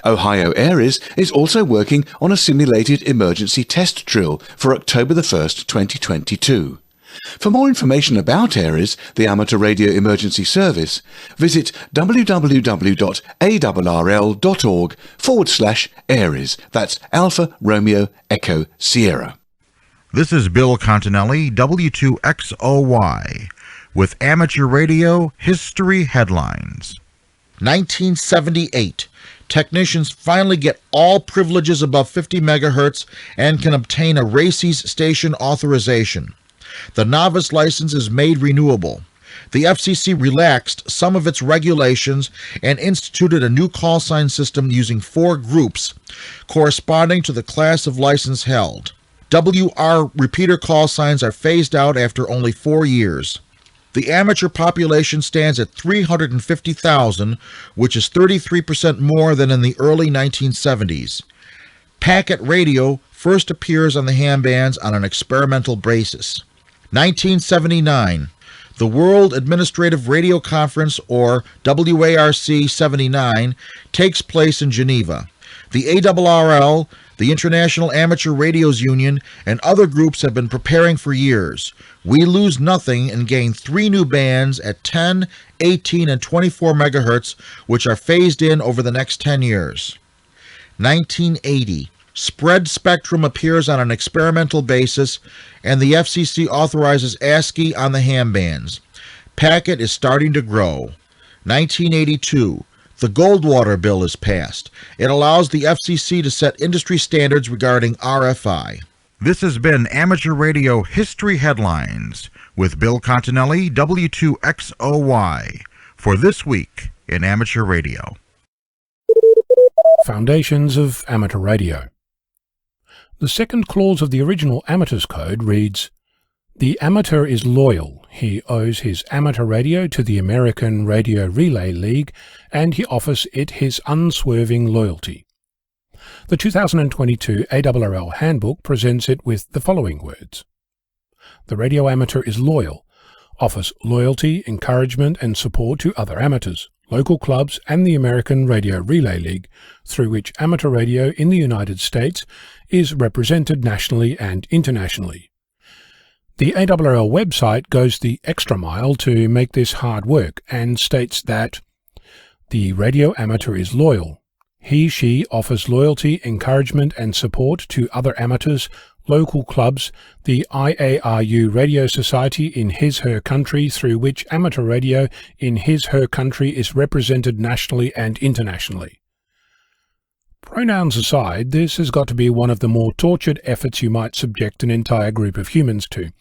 Ohio ARRS is also working on a simulated emergency test drill for October 1st, 2022. For more information about ARRS, the Amateur Radio Emergency Service, visit www.arrl.org/ARRS. That's Alpha Romeo Echo Sierra. This is Bill Continelli, W2XOY, with Amateur Radio History Headlines. 1978. Technicians finally get all privileges above 50 megahertz and can obtain a RACES station authorization. The novice license is made renewable. The FCC relaxed some of its regulations and instituted a new call sign system using 4 groups, corresponding to the class of license held. WR repeater call signs are phased out after only 4 years. The amateur population stands at 350,000, which is 33% more than in the early 1970s. Packet radio first appears on the ham bands on an experimental basis. 1979, the World Administrative Radio Conference, or WARC 79, takes place in Geneva. The ARRL The International Amateur Radios Union and other groups have been preparing for years. We lose nothing and gain 3 new bands at 10, 18, and 24 megahertz, which are phased in over the next 10 years. 1980. Spread spectrum appears on an experimental basis, and the FCC authorizes ASCII on the ham bands. Packet is starting to grow. 1982. The Goldwater Bill is passed. It allows the FCC to set industry standards regarding RFI. This has been Amateur Radio History Headlines with Bill Continelli, W2XOY, for this week in Amateur Radio. Foundations of Amateur Radio. The second clause of the original Amateurs Code reads, "The amateur is loyal. He owes his amateur radio to the American Radio Relay League, and he offers it his unswerving loyalty." The 2022 ARRL Handbook presents it with the following words. The radio amateur is loyal, offers loyalty, encouragement and support to other amateurs, local clubs and the American Radio Relay League, through which amateur radio in the United States is represented nationally and internationally. The ARRL website goes the extra mile to make this hard work and states that the radio amateur is loyal. He/she offers loyalty, encouragement and support to other amateurs, local clubs, the IARU Radio Society in his/her country, through which amateur radio in his/her country is represented nationally and internationally. Pronouns aside, this has got to be one of the more tortured efforts you might subject an entire group of humans to.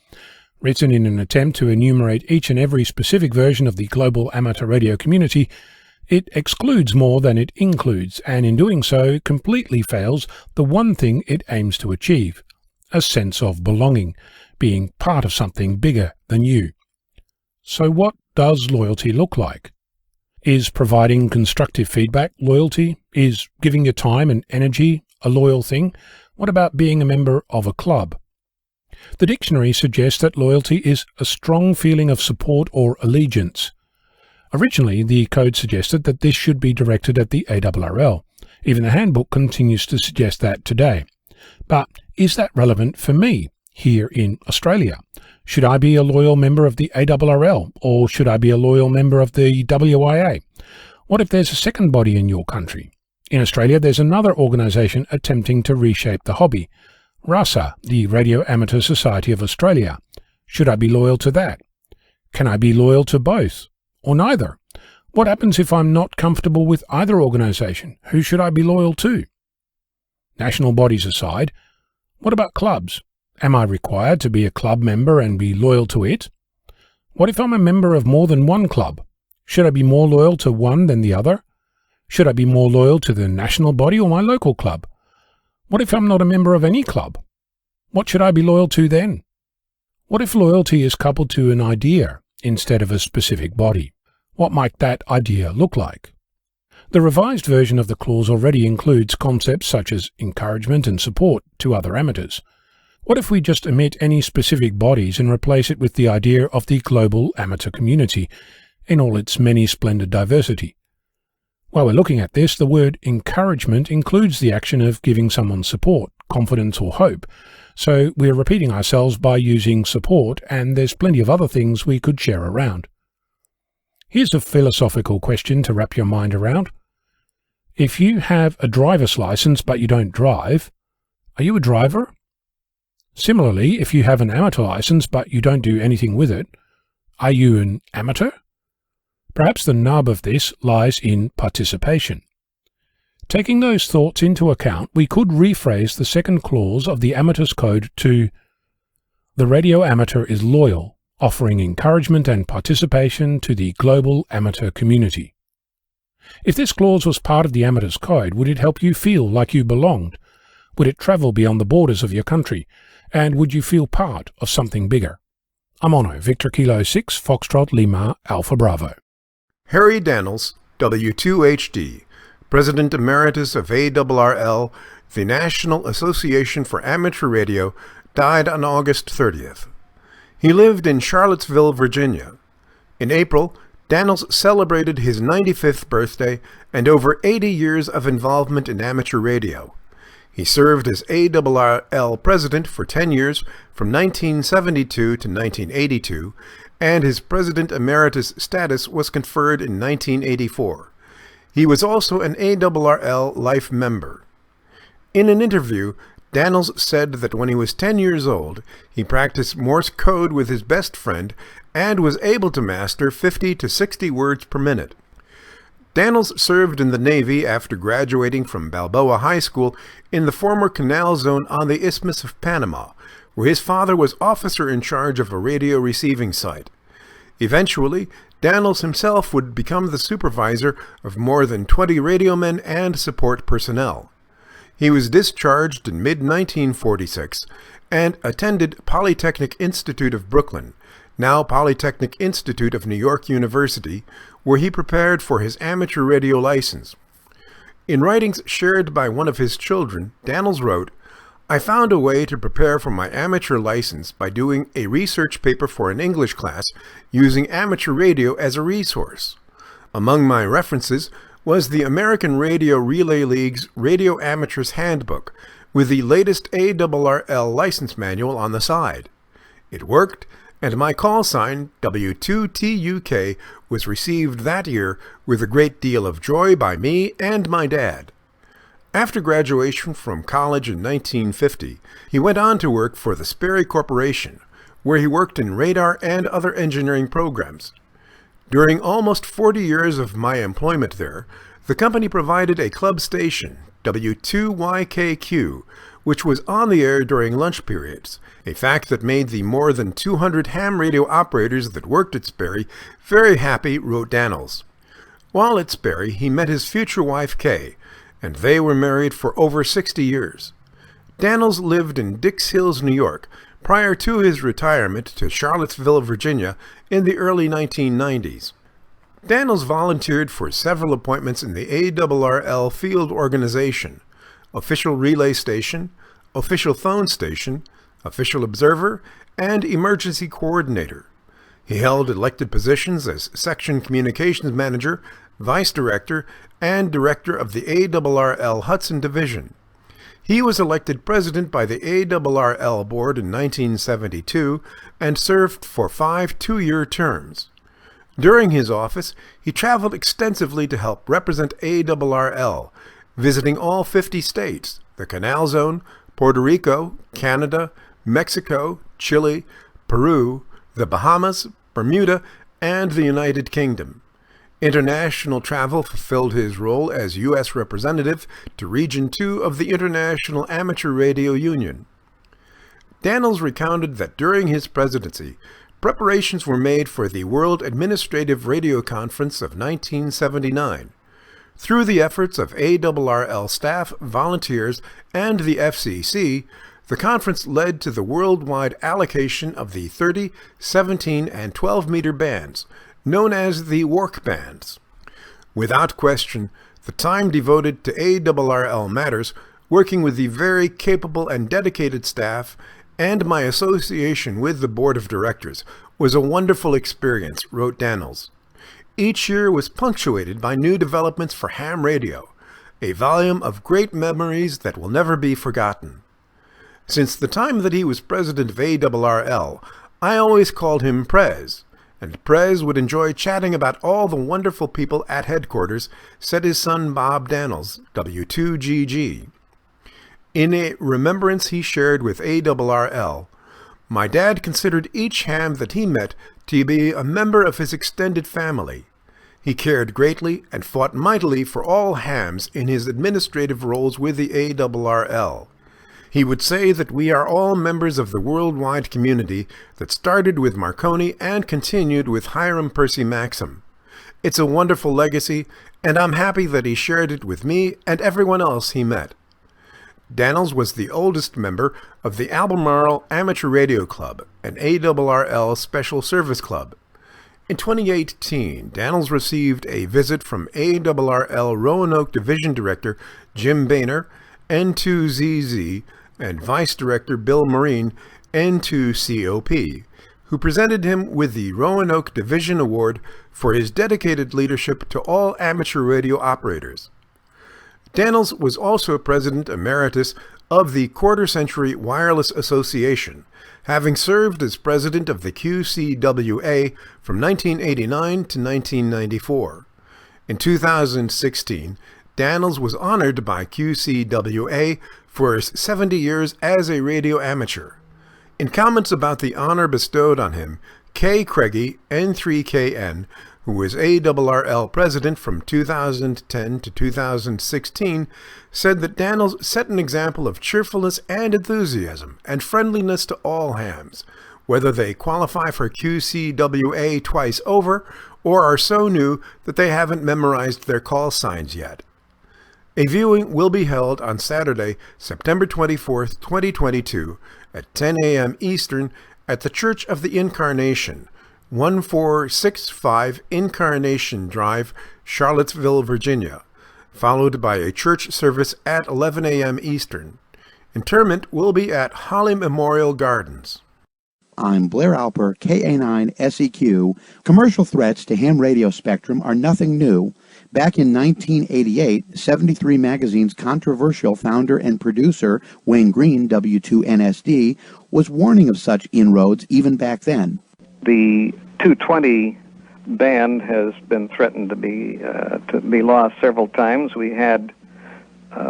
Written in an attempt to enumerate each and every specific version of the global amateur radio community, it excludes more than it includes, and in doing so completely fails the one thing it aims to achieve: a sense of belonging, being part of something bigger than you. So what does loyalty look like? Is providing constructive feedback loyalty? Is giving your time and energy a loyal thing? What about being a member of a club? The dictionary suggests that loyalty is a strong feeling of support or allegiance. Originally, the code suggested that this should be directed at the ARRL. Even the handbook continues to suggest that today. But is that relevant for me here in Australia? Should I be a loyal member of the ARRL, or should I be a loyal member of the WIA? What if there's a second body in your country? In Australia, there's another organisation attempting to reshape the hobby. RASA, the Radio Amateur Society of Australia. Should I be loyal to that? Can I be loyal to both? Or neither? What happens if I'm not comfortable with either organisation? Who should I be loyal to? National bodies aside, what about clubs? Am I required to be a club member and be loyal to it? What if I'm a member of more than one club? Should I be more loyal to one than the other? Should I be more loyal to the national body or my local club? What if I'm not a member of any club? What should I be loyal to then? What if loyalty is coupled to an idea instead of a specific body? What might that idea look like? The revised version of the clause already includes concepts such as encouragement and support to other amateurs. What if we just omit any specific bodies and replace it with the idea of the global amateur community in all its many splendid diversity? While we're looking at this, the word encouragement includes the action of giving someone support, confidence or hope, so we're repeating ourselves by using support, and there's plenty of other things we could share around. Here's a philosophical question to wrap your mind around. If you have a driver's license but you don't drive, are you a driver? Similarly, if you have an amateur license but you don't do anything with it, are you an amateur? Perhaps the nub of this lies in participation. Taking those thoughts into account, we could rephrase the second clause of the Amateurs Code to, "The radio amateur is loyal, offering encouragement and participation to the global amateur community." If this clause was part of the Amateurs Code, would it help you feel like you belonged? Would it travel beyond the borders of your country? And would you feel part of something bigger? I'm Ono, Victor Kilo 6, Foxtrot Lima, Alpha Bravo. Harry Dannals, W2HD, President Emeritus of ARRL, the National Association for Amateur Radio, died on August 30th. He lived in Charlottesville, Virginia. In April, Dannals celebrated his 95th birthday and over 80 years of involvement in amateur radio. He served as ARRL president for 10 years from 1972 to 1982, and his president emeritus status was conferred in 1984. He was also an ARRL life member. In an interview, Dannals said that when he was 10 years old, he practiced Morse code with his best friend and was able to master 50 to 60 words per minute. Dannals served in the Navy after graduating from Balboa High School in the former Canal Zone on the Isthmus of Panama, where his father was officer in charge of a radio receiving site. Eventually, Dannals himself would become the supervisor of more than 20 radiomen and support personnel. He was discharged in mid-1946 and attended Polytechnic Institute of Brooklyn, now Polytechnic Institute of New York University, where he prepared for his amateur radio license. In writings shared by one of his children, Dannals wrote, "I found a way to prepare for my amateur license by doing a research paper for an English class using amateur radio as a resource. Among my references was the American Radio Relay League's Radio Amateur's Handbook, with the latest ARRL license manual on the side. It worked, and my call sign, W2TUK, was received that year with a great deal of joy by me and my dad." After graduation from college in 1950, he went on to work for the Sperry Corporation, where he worked in radar and other engineering programs. During almost 40 years of my employment there, the company provided a club station, W2YKQ, which was on the air during lunch periods, a fact that made the more than 200 ham radio operators that worked at Sperry very happy, wrote Dannals. While at Sperry, he met his future wife, Kay, and they were married for over 60 years. Dannals lived in Dix Hills, New York, prior to his retirement to Charlottesville, Virginia, in the early 1990s. Dannals volunteered for several appointments in the ARRL field organization, official relay station, official phone station, official observer, and emergency coordinator. He held elected positions as section communications manager, vice director, and director of the ARRL Hudson Division. He was elected president by the ARRL board in 1972 and served for 5 two-year terms. During his office, he traveled extensively to help represent ARRL, visiting all 50 states, the Canal Zone, Puerto Rico, Canada, Mexico, Chile, Peru, the Bahamas, Bermuda, and the United Kingdom. International travel fulfilled his role as U.S. representative to Region 2 of the International Amateur Radio Union. Dannals recounted that during his presidency, preparations were made for the World Administrative Radio Conference of 1979. Through the efforts of ARRL staff, volunteers, and the FCC, the conference led to the worldwide allocation of the 30, 17, and 12-meter bands, known as the WARC bands. Without question, the time devoted to ARRL matters, working with the very capable and dedicated staff, and my association with the board of directors was a wonderful experience, wrote Dannals. Each year was punctuated by new developments for ham radio, a volume of great memories that will never be forgotten. Since the time that he was president of ARRL, I always called him Prez, and Prez would enjoy chatting about all the wonderful people at headquarters, said his son Bob Dannals, W2GG. In a remembrance he shared with ARRL, my dad considered each ham that he met to be a member of his extended family. He cared greatly and fought mightily for all hams in his administrative roles with the ARRL. He would say that we are all members of the worldwide community that started with Marconi and continued with Hiram Percy Maxim. It's a wonderful legacy, and I'm happy that he shared it with me and everyone else he met. Dannals was the oldest member of the Albemarle Amateur Radio Club, an ARRL special service club. In 2018, Dannals received a visit from ARRL Roanoke Division Director Jim Boehner, N2ZZ, and Vice Director Bill Marine, N2COP, who presented him with the Roanoke Division Award for his dedicated leadership to all amateur radio operators. Dannals was also President Emeritus of the Quarter Century Wireless Association, having served as president of the QCWA from 1989 to 1994. In 2016, Dannals was honored by QCWA for his 70 years as a radio amateur. In comments about the honor bestowed on him, Kay Craigie, N3KN, who was ARRL president from 2010 to 2016, said that Dannals set an example of cheerfulness and enthusiasm and friendliness to all hams, whether they qualify for QCWA twice over or are so new that they haven't memorized their call signs yet. A viewing will be held on Saturday, September 24th, 2022, at 10 a.m. Eastern at the Church of the Incarnation, 1465 Incarnation Drive, Charlottesville, Virginia, followed by a church service at 11 a.m. Eastern. Interment will be at Holly Memorial Gardens. I'm Blair Alper, KA9SEQ. Commercial threats to ham radio spectrum are nothing new. Back in 1988, 73 Magazine's controversial founder and producer, Wayne Green, W2NSD, was warning of such inroads even back then. The 220 band has been threatened to be lost several times. We had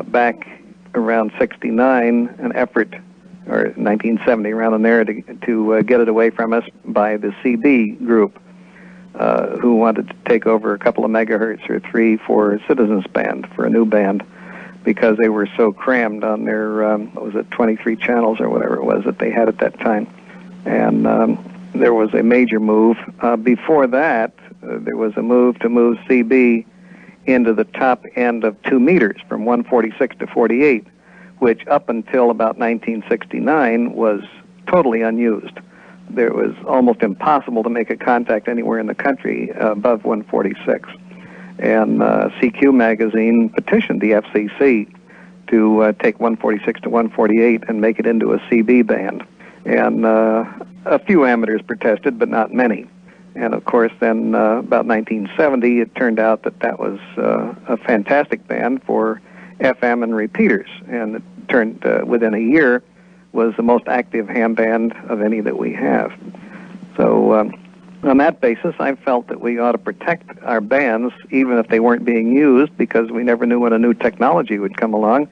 back around 69 an effort, or 1970 around in there, to get it away from us by the CB group, who wanted to take over a couple of megahertz or 3 for Citizens Band, for a new band, because they were so crammed on their 23 channels or whatever it was that they had at that time. And there was a major move. Before that, there was a move to move CB into the top end of 2 meters from 146 to 48, which up until about 1969 was totally unused. It was almost impossible to make a contact anywhere in the country above 146. And CQ magazine petitioned the FCC to take 146 to 148 and make it into a CB band. And a few amateurs protested, but not many. And of course, then about 1970, it turned out that that was a fantastic band for FM and repeaters. And it turned, within a year, was the most active ham band of any that we have. So on that basis, I felt that we ought to protect our bands, even if they weren't being used, because we never knew when a new technology would come along,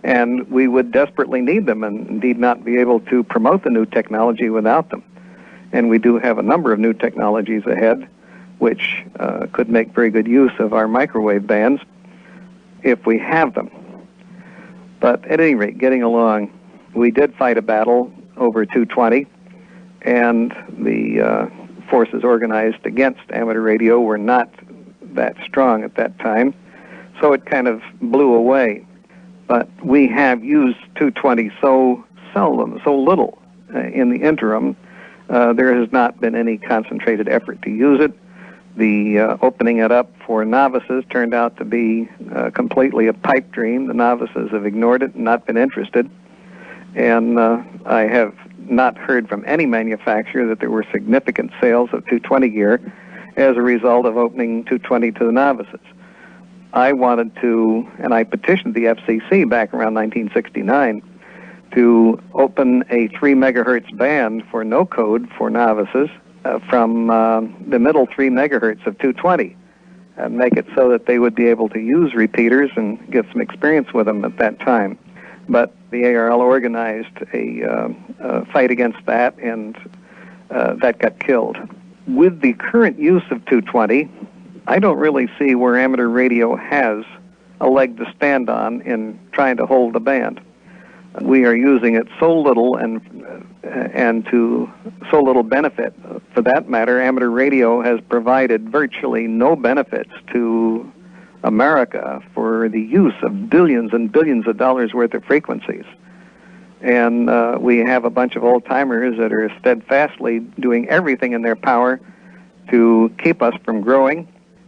and we would desperately need them and indeed not be able to promote the new technology without them. And we do have a number of new technologies ahead, which could make very good use of our microwave bands if we have them. But at any rate, getting along, we did fight a battle over 220, and the forces organized against amateur radio were not that strong at that time, so it kind of blew away. But we have used 220 so seldom, so little in the interim, there has not been any concentrated effort to use it. The opening it up for novices turned out to be completely a pipe dream. The novices have ignored it and not been interested. And I have not heard from any manufacturer that there were significant sales of 220 gear as a result of opening 220 to the novices. I wanted to, and I petitioned the FCC back around 1969 to open a 3 megahertz band for no code for novices from the middle 3 megahertz of 220 and make it so that they would be able to use repeaters and get some experience with them at that time. But the ARRL organized a fight against that, and that got killed. With the current use of 220, I don't really see where amateur radio has a leg to stand on in trying to hold the band. We are using it so little and to so little benefit. For that matter, amateur radio has provided virtually no benefits to America for the use of billions and billions of dollars worth of frequencies. And we have a bunch of old-timers that are steadfastly doing everything in their power to keep us from growing,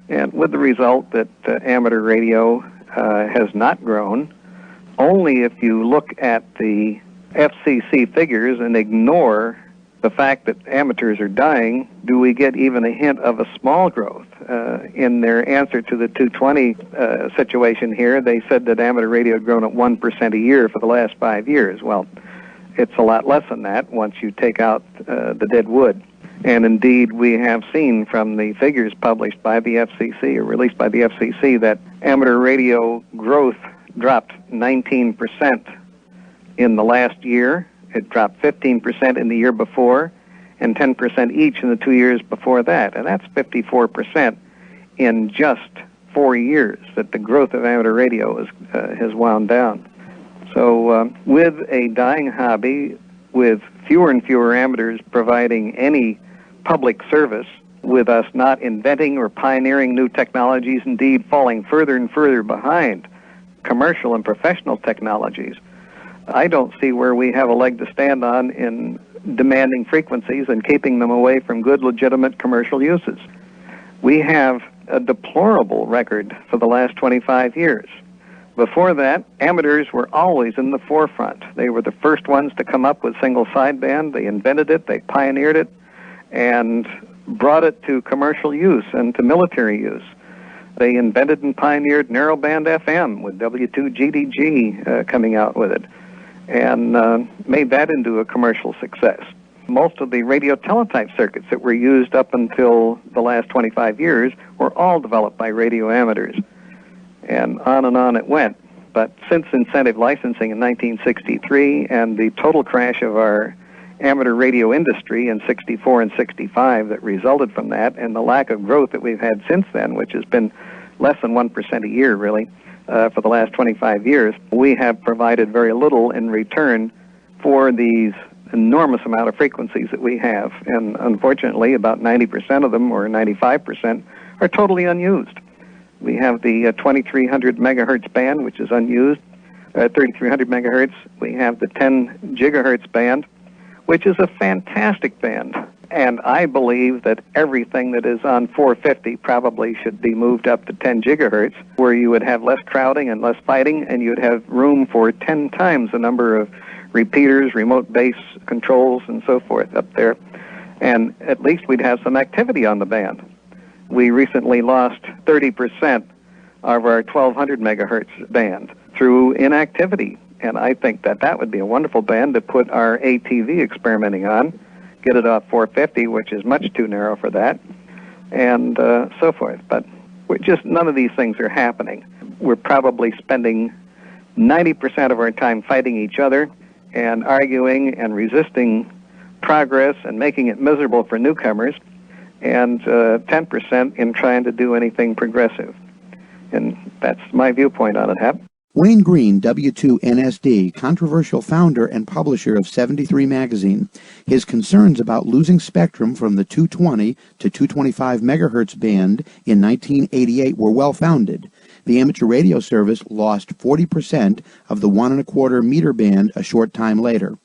and with the result that amateur radio has not grown. Only if you look at the FCC figures and ignore the fact that amateurs are dying, do we get even a hint of a small growth? In their answer to the 220 situation here, they said that amateur radio had grown at 1% a year for the last 5 years. Well, it's a lot less than that once you take out the dead wood. And indeed, we have seen from the figures published by the FCC or released by the FCC that amateur radio growth dropped 19% in the last year. It dropped 15% in the year before, and 10% each in the 2 years before that. And that's 54% in just 4 years that the growth of amateur radio has wound down. So with a dying hobby, with fewer and fewer amateurs providing any public service, with us not inventing or pioneering new technologies, indeed falling further and further behind commercial and professional technologies, I don't see where we have a leg to stand on in demanding frequencies and keeping them away from good, legitimate commercial uses. We have a deplorable record for the last 25 years. Before that, amateurs were always in the forefront. They were the first ones to come up with single sideband. They invented it, they pioneered it, and brought it to commercial use and to military use. They invented and pioneered narrowband FM with W2GDG coming out with it, and made that into a commercial success. Most of the radio teletype circuits that were used up until the last 25 years were all developed by radio amateurs. And on it went. But since incentive licensing in 1963 and the total crash of our amateur radio industry in 64 and 65 that resulted from that, and the lack of growth that we've had since then, which has been less than 1% a year, really, for the last 25 years, we have provided very little in return for these enormous amount of frequencies that we have. And unfortunately, about 90% of them, or 95%, are totally unused. We have the 2300 megahertz band, which is unused, 3300 megahertz. We have the 10 gigahertz band, which is a fantastic band. And I believe that everything that is on 450 probably should be moved up to 10 gigahertz, where you would have less crowding and less fighting, and you'd have room for 10 times the number of repeaters, remote base controls, and so forth up there. And at least we'd have some activity on the band. We recently lost 30% of our 1200 megahertz band through inactivity. And I think that that would be a wonderful band to put our ATV experimenting on, get it off 450, which is much too narrow for that, and so forth. But none of these things are happening. We're probably spending 90% of our time fighting each other and arguing and resisting progress and making it miserable for newcomers, and 10% in trying to do anything progressive. And that's my viewpoint on it, Hap. Wayne Green, W2NSD, controversial founder and publisher of 73 magazine, his concerns about losing spectrum from the 220 to 225 megahertz band in 1988 were well-founded. The amateur radio service lost 40% of the 1.25 meter band a short time later.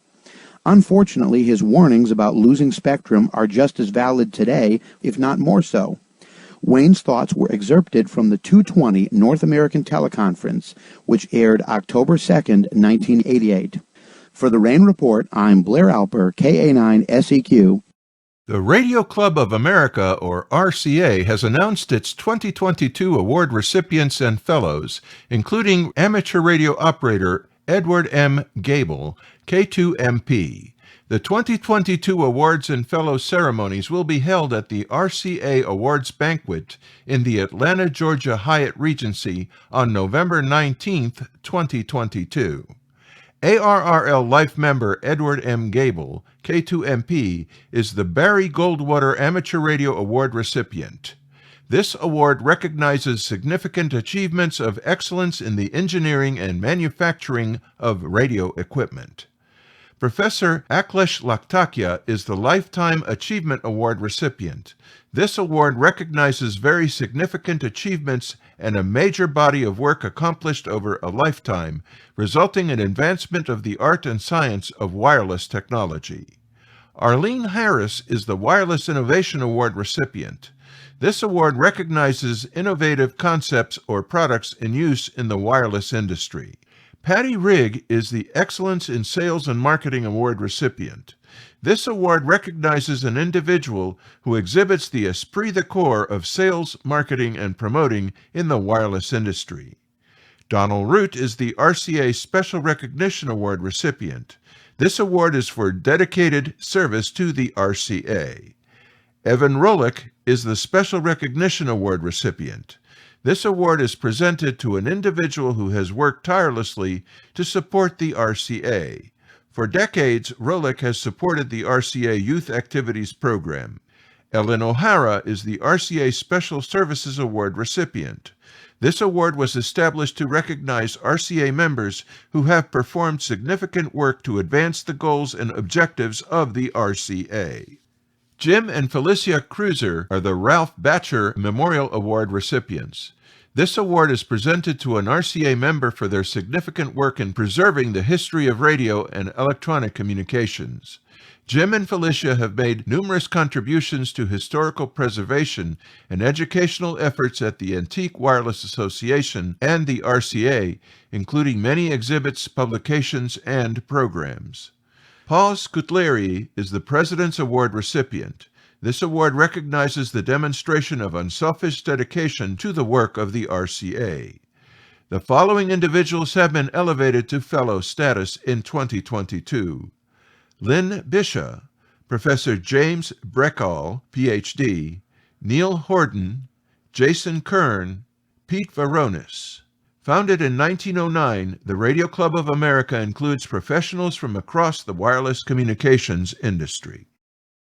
Unfortunately, his warnings about losing spectrum are just as valid today, if not more so. Wayne's thoughts were excerpted from the 220 North American Teleconference, which aired October 2nd, 1988. For the Rain Report, I'm Blair Alper, KA9SEQ. The Radio Club of America, or RCA, has announced its 2022 award recipients and fellows, including amateur radio operator Edward M. Gable, K2MP. The 2022 awards and fellow ceremonies will be held at the RCA Awards Banquet in the Atlanta, Georgia Hyatt Regency on November 19, 2022. ARRL Life member Edward M. Gable, K2MP, is the Barry Goldwater Amateur Radio Award recipient. This award recognizes significant achievements of excellence in the engineering and manufacturing of radio equipment. Professor Aklesh Laktakia is the Lifetime Achievement Award recipient. This award recognizes very significant achievements and a major body of work accomplished over a lifetime, resulting in advancement of the art and science of wireless technology. Arlene Harris is the Wireless Innovation Award recipient. This award recognizes innovative concepts or products in use in the wireless industry. Patty Rigg is the Excellence in Sales and Marketing Award recipient. This award recognizes an individual who exhibits the esprit de corps of sales, marketing, and promoting in the wireless industry. Donald Root is the RCA Special Recognition Award recipient. This award is for dedicated service to the RCA. Evan Rolick is the Special Recognition Award recipient. This award is presented to an individual who has worked tirelessly to support the RCA. For decades, Rolick has supported the RCA Youth Activities Program. Ellen O'Hara is the RCA Special Services Award recipient. This award was established to recognize RCA members who have performed significant work to advance the goals and objectives of the RCA. Jim and Felicia Cruiser are the Ralph Batcher Memorial Award recipients. This award is presented to an RCA member for their significant work in preserving the history of radio and electronic communications. Jim and Felicia have made numerous contributions to historical preservation and educational efforts at the Antique Wireless Association and the RCA, including many exhibits, publications, and programs. Paul Scutleri is the President's Award recipient. This award recognizes the demonstration of unselfish dedication to the work of the RCA. The following individuals have been elevated to fellow status in 2022. Lynn Bisha, Professor James Breckall, Ph.D., Neil Horden, Jason Kern, Pete Varonis. Founded in 1909, the Radio Club of America includes professionals from across the wireless communications industry.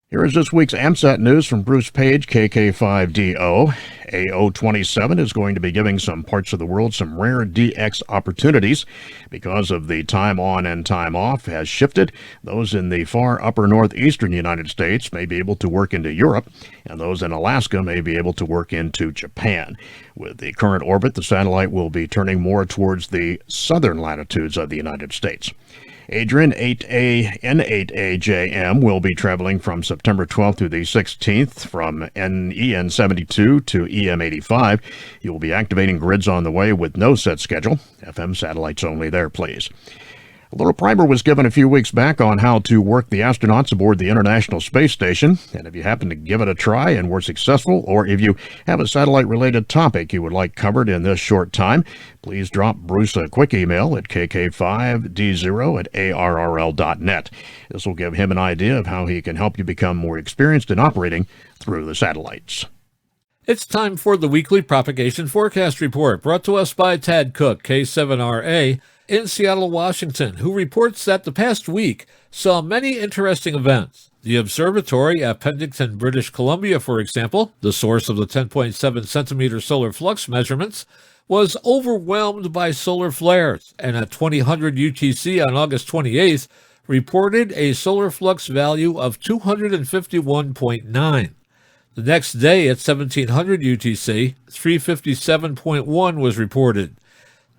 Here is this week's AMSAT news from Bruce Page, KK5DO. AO27 is going to be giving some parts of the world some rare DX opportunities because of the time on and time off has shifted. Those in the far upper northeastern United States may be able to work into Europe, and those in Alaska may be able to work into Japan. With the current orbit, the satellite will be turning more towards the southern latitudes of the United States. Adrian 8A N8AJM will be traveling from September 12th through the 16th from EN72 to EM85. He will be activating grids on the way with no set schedule. FM satellites only there, please. A little primer was given a few weeks back on how to work the astronauts aboard the International Space Station, and if you happen to give it a try and were successful, or if you have a satellite-related topic you would like covered in this short time, please drop Bruce a quick email at kk5d0@arrl.net. This will give him an idea of how he can help you become more experienced in operating through the satellites. It's time for the weekly propagation forecast report, brought to us by Tad Cook, K7RA, in Seattle, Washington, who reports that the past week saw many interesting events. The observatory at Penticton, British Columbia, for example, the source of the 10.7 centimeter solar flux measurements, was overwhelmed by solar flares, and at 2000 UTC on August 28th, reported a solar flux value of 251.9. The next day at 1700 UTC, 357.1 was reported.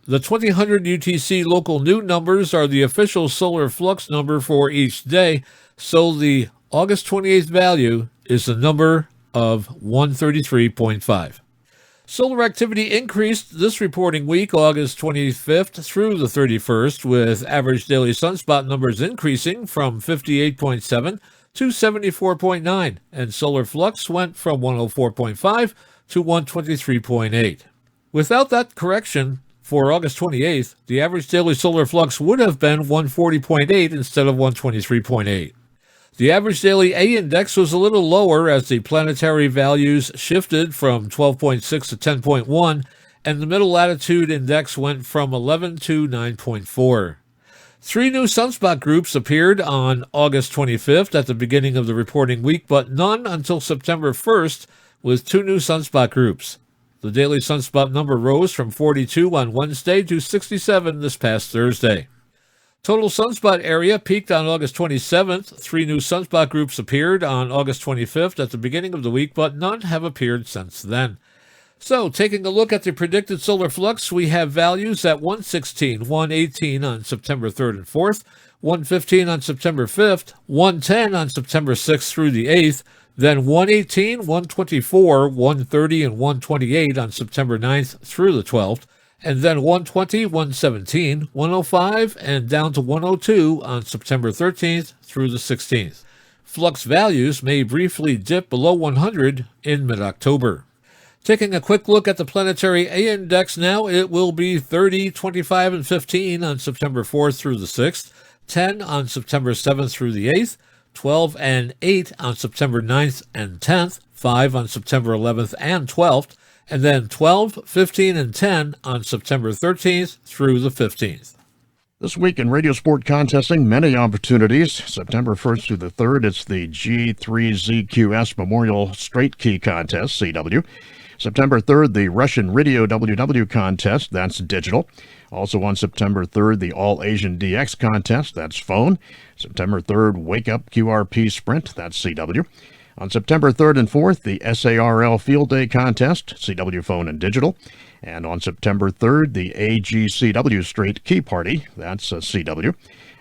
The 2000 UTC local new numbers are the official solar flux number for each day, so the August 28th value is the number of 133.5. Solar activity increased this reporting week, August 25th through the 31st, with average daily sunspot numbers increasing from 58.7 to 74.9, and solar flux went from 104.5 to 123.8. Without that correction, for August 28th, the average daily solar flux would have been 140.8 instead of 123.8. The average daily A index was a little lower as the planetary values shifted from 12.6 to 10.1, and the middle latitude index went from 11 to 9.4. 3 new sunspot groups appeared on August 25th at the beginning of the reporting week, but none until September 1st, with 2 new sunspot groups. The daily sunspot number rose from 42 on Wednesday to 67 this past Thursday. Total sunspot area peaked on August 27th. 3 new sunspot groups appeared on August 25th at the beginning of the week, but none have appeared since then. So, taking a look at the predicted solar flux, we have values at 116, 118 on September 3rd and 4th, 115 on September 5th, 110 on September 6th through the 8th, then 118, 124, 130, and 128 on September 9th through the 12th, and then 120, 117, 105, and down to 102 on September 13th through the 16th. Flux values may briefly dip below 100 in mid-October. Taking a quick look at the planetary A index now, it will be 30, 25, and 15 on September 4th through the 6th, 10 on September 7th through the 8th, 12 and 8 on September 9th and 10th, 5 on September 11th and 12th, and then 12, 15, and 10 on September 13th through the 15th. This week in radio sport contesting, many opportunities. September 1st through the 3rd, it's the G3ZQS Memorial Straight Key Contest, CW. September 3rd, the Russian Radio WW Contest, that's digital. Also on September 3rd, the All Asian DX Contest, that's phone. September 3rd, Wake Up QRP Sprint, that's CW. On September 3rd and 4th, the SARL Field Day Contest, CW phone and digital. And on September 3rd, the AGCW Straight Key Party, that's CW.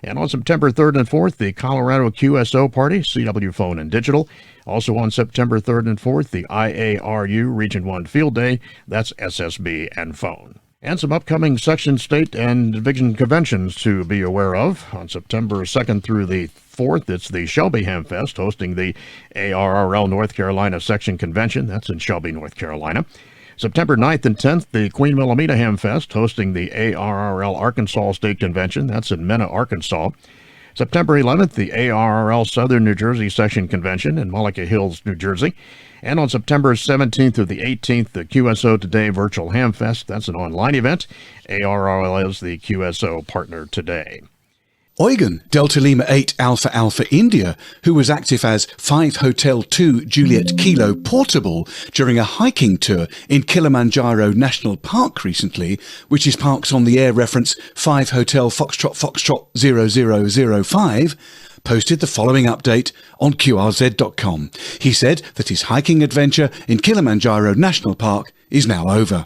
And on September 3rd and 4th, the Colorado QSO Party, CW phone and digital. Also on September 3rd and 4th, the IARU Region 1 Field Day, that's SSB and phone. And some upcoming section, state, and division conventions to be aware of. On September 2nd through the 4th, it's the Shelby Hamfest, hosting the ARRL North Carolina Section Convention. That's in Shelby, North Carolina. September 9th and 10th, the Queen Wilhelmina Hamfest, hosting the ARRL Arkansas State Convention. That's in Mena, Arkansas. September 11th, the ARRL Southern New Jersey Section Convention in Mullica Hills, New Jersey. And on September 17th through the 18th, the QSO Today Virtual Hamfest. That's an online event. ARRL is the QSO partner today. Eugen, Delta Lima 8 Alpha Alpha India, who was active as 5 Hotel 2 Juliet Kilo Portable during a hiking tour in Kilimanjaro National Park recently, which is parks on the air reference 5 Hotel Foxtrot Foxtrot 0005, posted the following update on QRZ.com. He said that his hiking adventure in Kilimanjaro National Park is now over.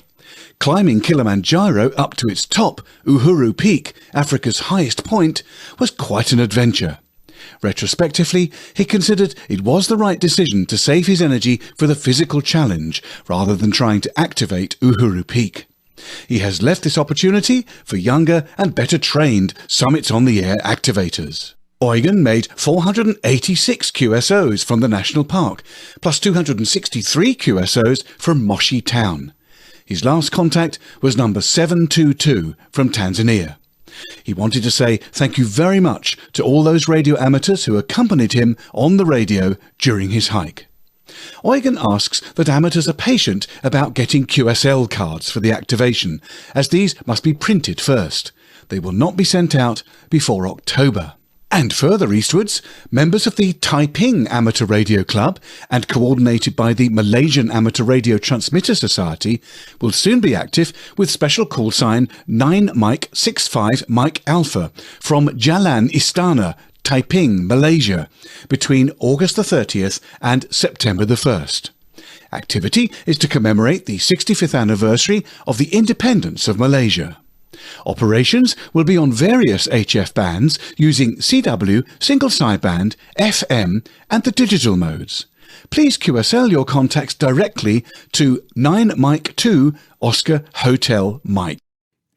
Climbing Kilimanjaro up to its top, Uhuru Peak, Africa's highest point, was quite an adventure. Retrospectively, he considered it was the right decision to save his energy for the physical challenge rather than trying to activate Uhuru Peak. He has left this opportunity for younger and better trained Summits on the Air activators. Eugen made 486 QSOs from the national park, plus 263 QSOs from Moshi Town. His last contact was number 722 from Tanzania. He wanted to say thank you very much to all those radio amateurs who accompanied him on the radio during his hike. Eugen asks that amateurs are patient about getting QSL cards for the activation, as these must be printed first. They will not be sent out before October. And further eastwards, members of the Taiping Amateur Radio Club, and coordinated by the Malaysian Amateur Radio Transmitter Society, will soon be active with special call sign 9 Mike 65 Mike Alpha from Jalan Istana, Taiping, Malaysia, between August the 30th and September the 1st. Activity is to commemorate the 65th anniversary of the independence of Malaysia. Operations will be on various HF bands using CW, single sideband, FM and the digital modes. Please QSL your contacts directly to 9 Mike 2 Oscar Hotel Mike.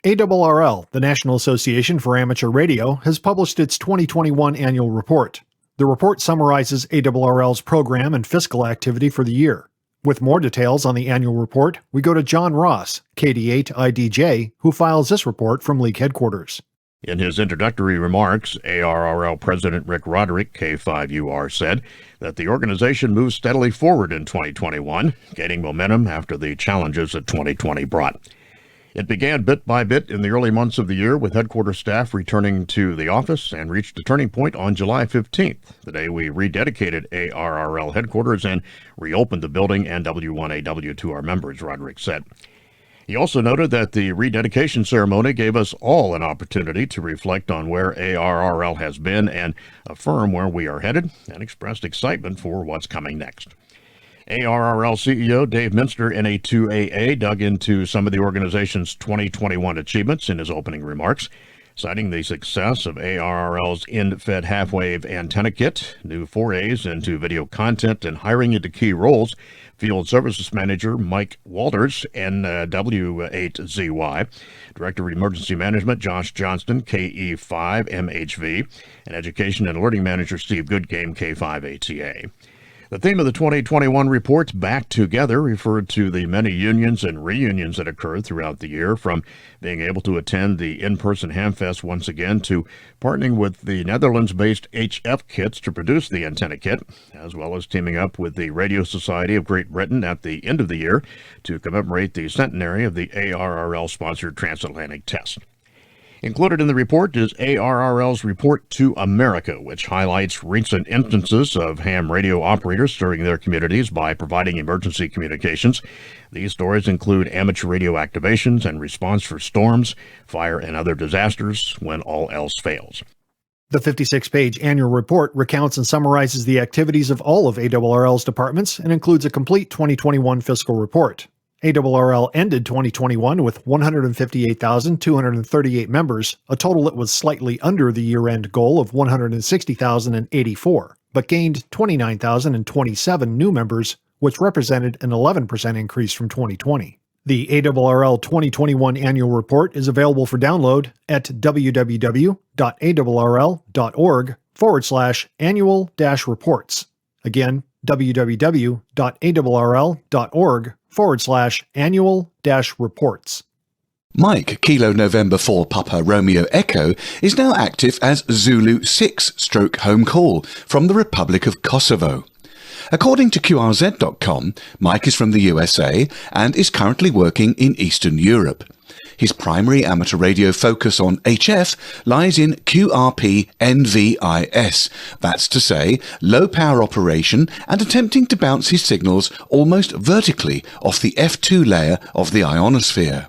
ARRL, the National Association for Amateur Radio, has published its 2021 annual report. The report summarizes ARRL's program and fiscal activity for the year. With more details on the annual report, we go to John Ross, KD8IDJ, who files this report from League headquarters. In his introductory remarks, ARRL President Rick Roderick, K5UR, said that the organization moved steadily forward in 2021, gaining momentum after the challenges that 2020 brought. It began bit by bit in the early months of the year with headquarters staff returning to the office and reached a turning point on July 15th, the day we rededicated ARRL headquarters and reopened the building and W1AW to our members, Roderick said. He also noted that the rededication ceremony gave us all an opportunity to reflect on where ARRL has been and affirm where we are headed, and expressed excitement for what's coming next. ARRL CEO Dave Minster, NA2AA, dug into some of the organization's 2021 achievements in his opening remarks. Citing the success of ARRL's in-fed half-wave antenna kit, new forays into video content, and hiring into key roles, Field Services Manager Mike Walters, NW8ZY, Director of Emergency Management Josh Johnston, KE5MHV, and Education and Alerting Manager Steve Goodgame, K5ATA. The theme of the 2021 report, Back Together, referred to the many unions and reunions that occurred throughout the year, from being able to attend the in-person Hamfest once again to partnering with the Netherlands-based HF Kits to produce the antenna kit, as well as teaming up with the Radio Society of Great Britain at the end of the year to commemorate the centenary of the ARRL-sponsored transatlantic test. Included in the report is ARRL's Report to America, which highlights recent instances of ham radio operators serving their communities by providing emergency communications. These stories include amateur radio activations and response for storms, fire, and other disasters when all else fails. The 56-page annual report recounts and summarizes the activities of all of ARRL's departments and includes a complete 2021 fiscal report. ARRL ended 2021 with 158,238 members, a total that was slightly under the year-end goal of 160,084, but gained 29,027 new members, which represented an 11% increase from 2020. The ARRL 2021 annual report is available for download at www.arrl.org/annual-reports. Again, www.arrl.org/annual-reports. Mike, Kilo November 4 Papa Romeo Echo, is now active as Zulu 6 Home Call from the Republic of Kosovo. According to QRZ.com, Mike is from the USA and is currently working in Eastern Europe. His primary amateur radio focus on HF lies in QRP NVIS, that's to say, low power operation and attempting to bounce his signals almost vertically off the F2 layer of the ionosphere.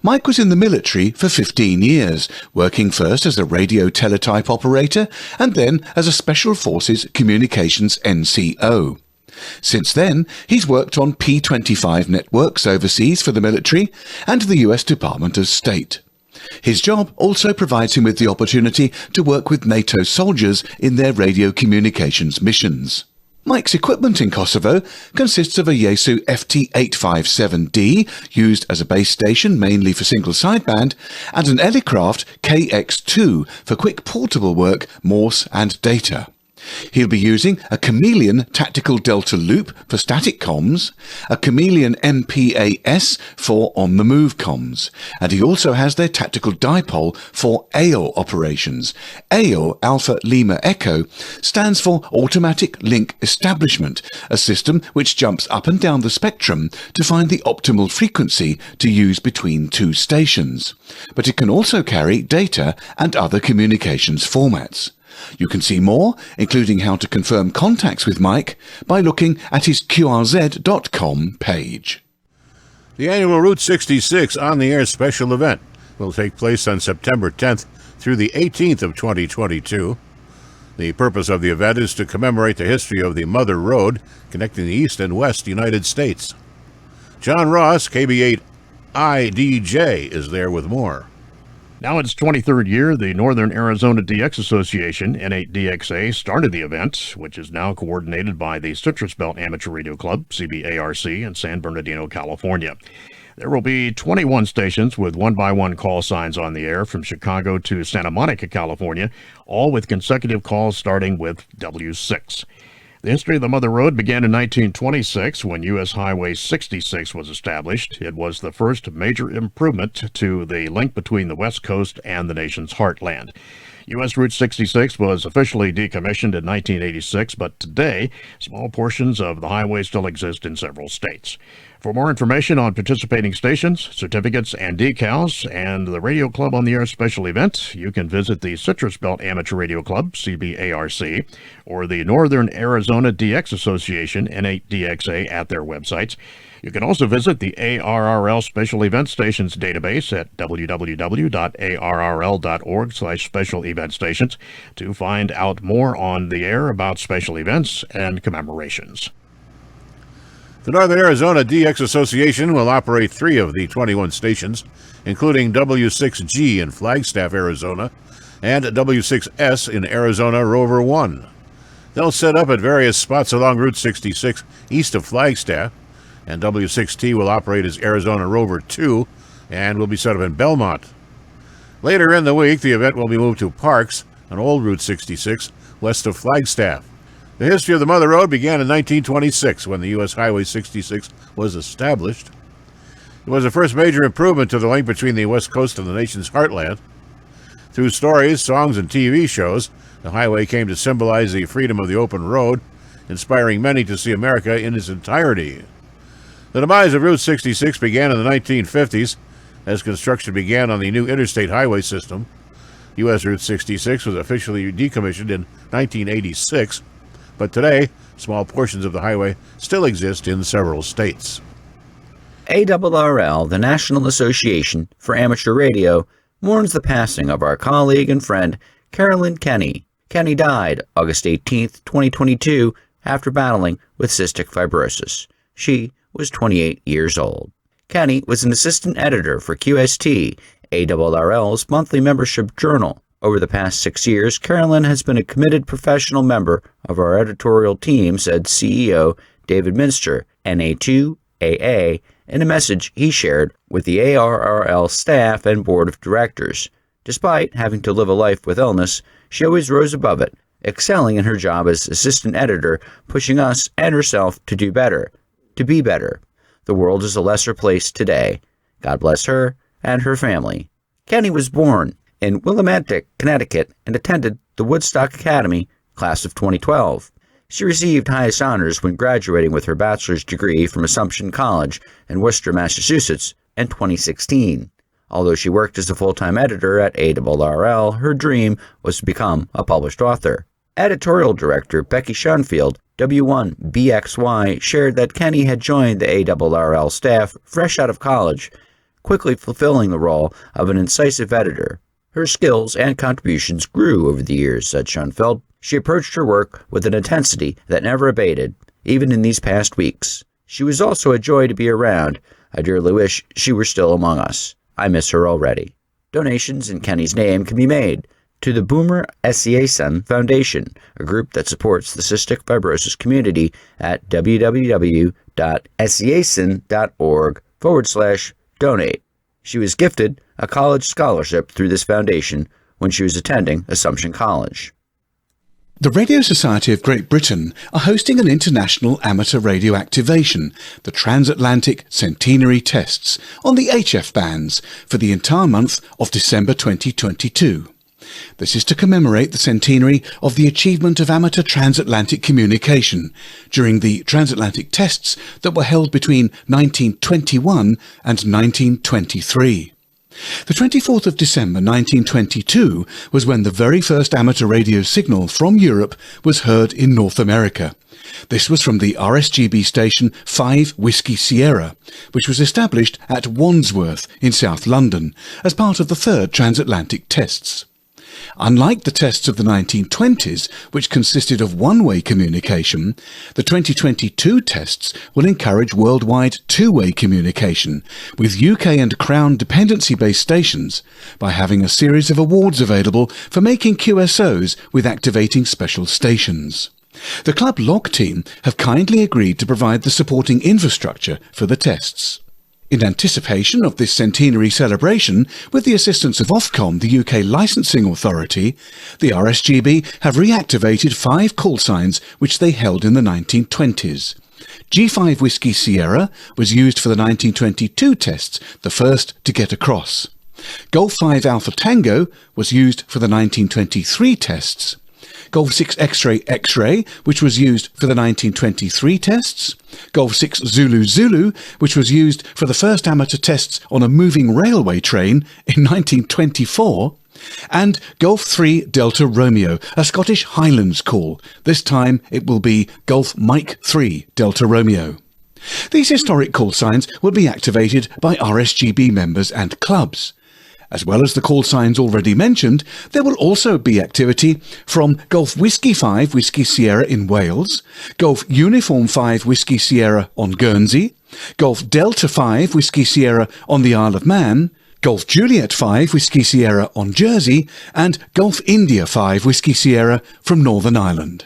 Mike was in the military for 15 years, working first as a radio teletype operator and then as a Special Forces Communications NCO. Since then, he's worked on P25 networks overseas for the military and the US Department of State. His job also provides him with the opportunity to work with NATO soldiers in their radio communications missions. Mike's equipment in Kosovo consists of a Yaesu FT857D, used as a base station mainly for single sideband, and an Elecraft KX2 for quick portable work, Morse and data. He'll be using a Chameleon Tactical Delta Loop for static comms, a Chameleon MPAS for on-the-move comms, and he also has their Tactical Dipole for AO operations. AO, Alpha Lima Echo, stands for Automatic Link Establishment, a system which jumps up and down the spectrum to find the optimal frequency to use between two stations. But it can also carry data and other communications formats. You can see more, including how to confirm contacts with Mike, by looking at his QRZ.com page. The annual Route 66 on-the-air special event will take place on September 10th through the 18th of 2022. The purpose of the event is to commemorate the history of the Mother Road connecting the East and West United States. John Ross, KB8IDJ, is there with more. Now in its 23rd year, the Northern Arizona DX Association, N8DXA, started the event, which is now coordinated by the Citrus Belt Amateur Radio Club, CBARC, in San Bernardino, California. There will be 21 stations with one-by-one call signs on the air from Chicago to Santa Monica, California, all with consecutive calls starting with W6. The history of the Mother Road began in 1926 when U.S. Highway 66 was established. It was the first major improvement to the link between the West Coast and the nation's heartland. U.S. Route 66 was officially decommissioned in 1986, but today, small portions of the highway still exist in several states. For more information on participating stations, certificates, and decals, and the Radio Club on the Air special event, you can visit the Citrus Belt Amateur Radio Club, CBARC, or the Northern Arizona DX Association, N8DXA, at their websites. You can also visit the ARRL Special Event Stations database at www.arrl.org/special event stations to find out more on the air about special events and commemorations. The Northern Arizona DX Association will operate 3 of the 21 stations, including W6G in Flagstaff, Arizona, and W6S in Arizona Rover 1. They'll set up at various spots along Route 66 east of Flagstaff, and W6T will operate as Arizona Rover 2 and will be set up in Belmont. Later in the week, the event will be moved to Parks on Old Route 66 west of Flagstaff. The history of the Mother Road began in 1926 when the U.S. Highway 66 was established. It was the first major improvement to the link between the West Coast and the nation's heartland. Through stories, songs, and TV shows, the highway came to symbolize the freedom of the open road, inspiring many to see America in its entirety. The demise of Route 66 began in the 1950s as construction began on the new interstate highway system. U.S. Route 66 was officially decommissioned in 1986, but today, small portions of the highway still exist in several states. ARRL, the National Association for Amateur Radio, mourns the passing of our colleague and friend, Carolyn Kenney. Kenney died August 18, 2022, after battling with cystic fibrosis. She was 28 years old. Kenney was an assistant editor for QST, ARRL's monthly membership journal. Over the past 6 years, Carolyn has been a committed professional member of our editorial team, said CEO David Minster, NA2AA, in a message he shared with the ARRL staff and board of directors. Despite having to live a life with illness, she always rose above it, excelling in her job as assistant editor, pushing us and herself to do better, to be better. The world is a lesser place today. God bless her and her family. Kenney was born in Willimantic, Connecticut, and attended the Woodstock Academy, class of 2012. She received highest honors when graduating with her bachelor's degree from Assumption College in Worcester, Massachusetts, in 2016. Although she worked as a full-time editor at ARRL, her dream was to become a published author. Editorial director Becky Schoenfield, W1BXY, shared that Kenney had joined the ARRL staff fresh out of college, quickly fulfilling the role of an incisive editor. Her skills and contributions grew over the years, said Schoenfeld. She approached her work with an intensity that never abated, even in these past weeks. She was also a joy to be around. I dearly wish she were still among us. I miss her already. Donations in Kenney's name can be made to the Boomer Esiason Foundation, a group that supports the cystic fibrosis community at www.esiason.org/donate. She was gifted a college scholarship through this foundation when she was attending Assumption College. The Radio Society of Great Britain are hosting an international amateur radio activation, the Transatlantic Centenary Tests, on the HF bands for the entire month of December 2022. This is to commemorate the centenary of the achievement of amateur transatlantic communication during the transatlantic tests that were held between 1921 and 1923. The 24th of December 1922 was when the very first amateur radio signal from Europe was heard in North America. This was from the RSGB station 5 Whiskey Sierra, which was established at Wandsworth in South London as part of the third transatlantic tests. Unlike the tests of the 1920s, which consisted of one-way communication, the 2022 tests will encourage worldwide two-way communication with UK and Crown dependency-based stations by having a series of awards available for making QSOs with activating special stations. The club log team have kindly agreed to provide the supporting infrastructure for the tests. In anticipation of this centenary celebration, with the assistance of Ofcom, the UK licensing authority, the RSGB have reactivated 5 call signs which they held in the 1920s. G5 Whiskey Sierra was used for the 1922 tests, the first to get across. Golf 5 Alpha Tango was used for the 1923 tests. Golf 6 X-Ray X-Ray, which was used for the 1923 tests. Golf 6 Zulu Zulu, which was used for the first amateur tests on a moving railway train in 1924. And Golf 3 Delta Romeo, a Scottish Highlands call. This time it will be Golf Mike 3 Delta Romeo. These historic call signs will be activated by RSGB members and clubs. As well as the call signs already mentioned, there will also be activity from Golf Whiskey 5 Whiskey Sierra in Wales, Golf Uniform 5 Whiskey Sierra on Guernsey, Golf Delta 5 Whiskey Sierra on the Isle of Man, Golf Juliet 5 Whiskey Sierra on Jersey, and Golf India 5 Whiskey Sierra from Northern Ireland.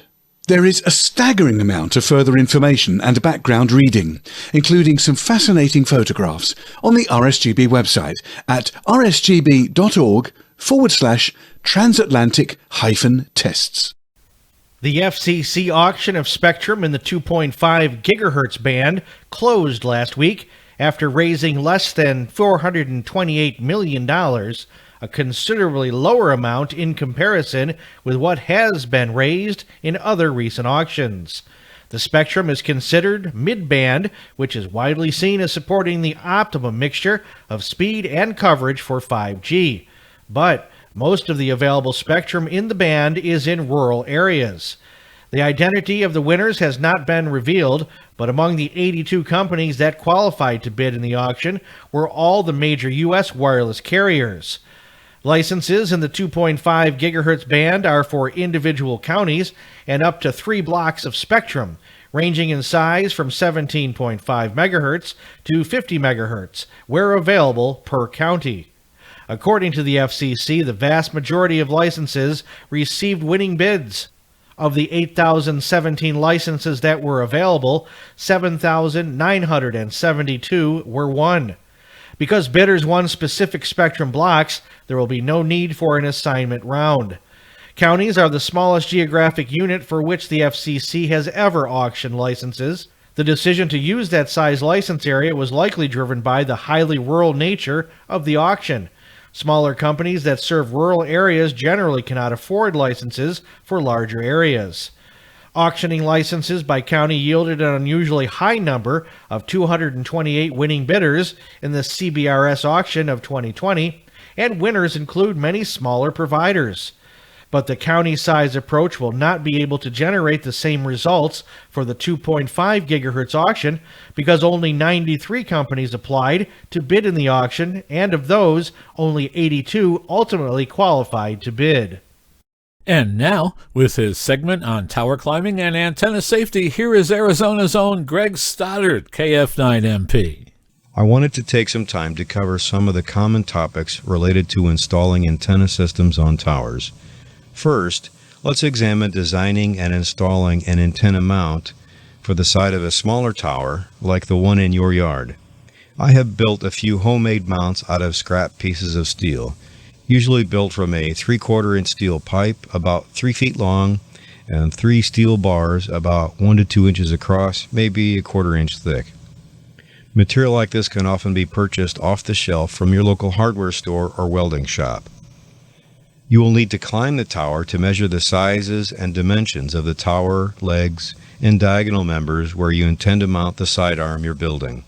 There is a staggering amount of further information and background reading, including some fascinating photographs, on the RSGB website at rsgb.org/transatlantic-tests. The FCC auction of spectrum in the 2.5 gigahertz band closed last week after raising less than $428 million, a considerably lower amount in comparison with what has been raised in other recent auctions. The spectrum is considered mid-band, which is widely seen as supporting the optimum mixture of speed and coverage for 5G. But most of the available spectrum in the band is in rural areas. The identity of the winners has not been revealed, but among the 82 companies that qualified to bid in the auction were all the major U.S. wireless carriers. Licenses in the 2.5 gigahertz band are for individual counties and up to 3 blocks of spectrum, ranging in size from 17.5 megahertz to 50 megahertz, where available per county. According to the FCC, the vast majority of licenses received winning bids. Of the 8,017 licenses that were available, 7,972 were won. Because bidders won specific spectrum blocks, there will be no need for an assignment round. Counties are the smallest geographic unit for which the FCC has ever auctioned licenses. The decision to use that size license area was likely driven by the highly rural nature of the auction. Smaller companies that serve rural areas generally cannot afford licenses for larger areas. Auctioning licenses by county yielded an unusually high number of 228 winning bidders in the CBRS auction of 2020, and winners include many smaller providers. But the county size approach will not be able to generate the same results for the 2.5 gigahertz auction because only 93 companies applied to bid in the auction, and of those, only 82 ultimately qualified to bid. And now, with his segment on tower climbing and antenna safety, here is Arizona's own Greg Stoddard, KF9MP. I wanted to take some time to cover some of the common topics related to installing antenna systems on towers. First, let's examine designing and installing an antenna mount for the side of a smaller tower, like the one in your yard. I have built a few homemade mounts out of scrap pieces of steel, usually built from a 3/4 inch steel pipe about 3 feet long and 3 steel bars about 1 to 2 inches across, maybe a 1/4 inch thick. Material like this can often be purchased off the shelf from your local hardware store or welding shop. You will need to climb the tower to measure the sizes and dimensions of the tower, legs, and diagonal members where you intend to mount the sidearm you're building.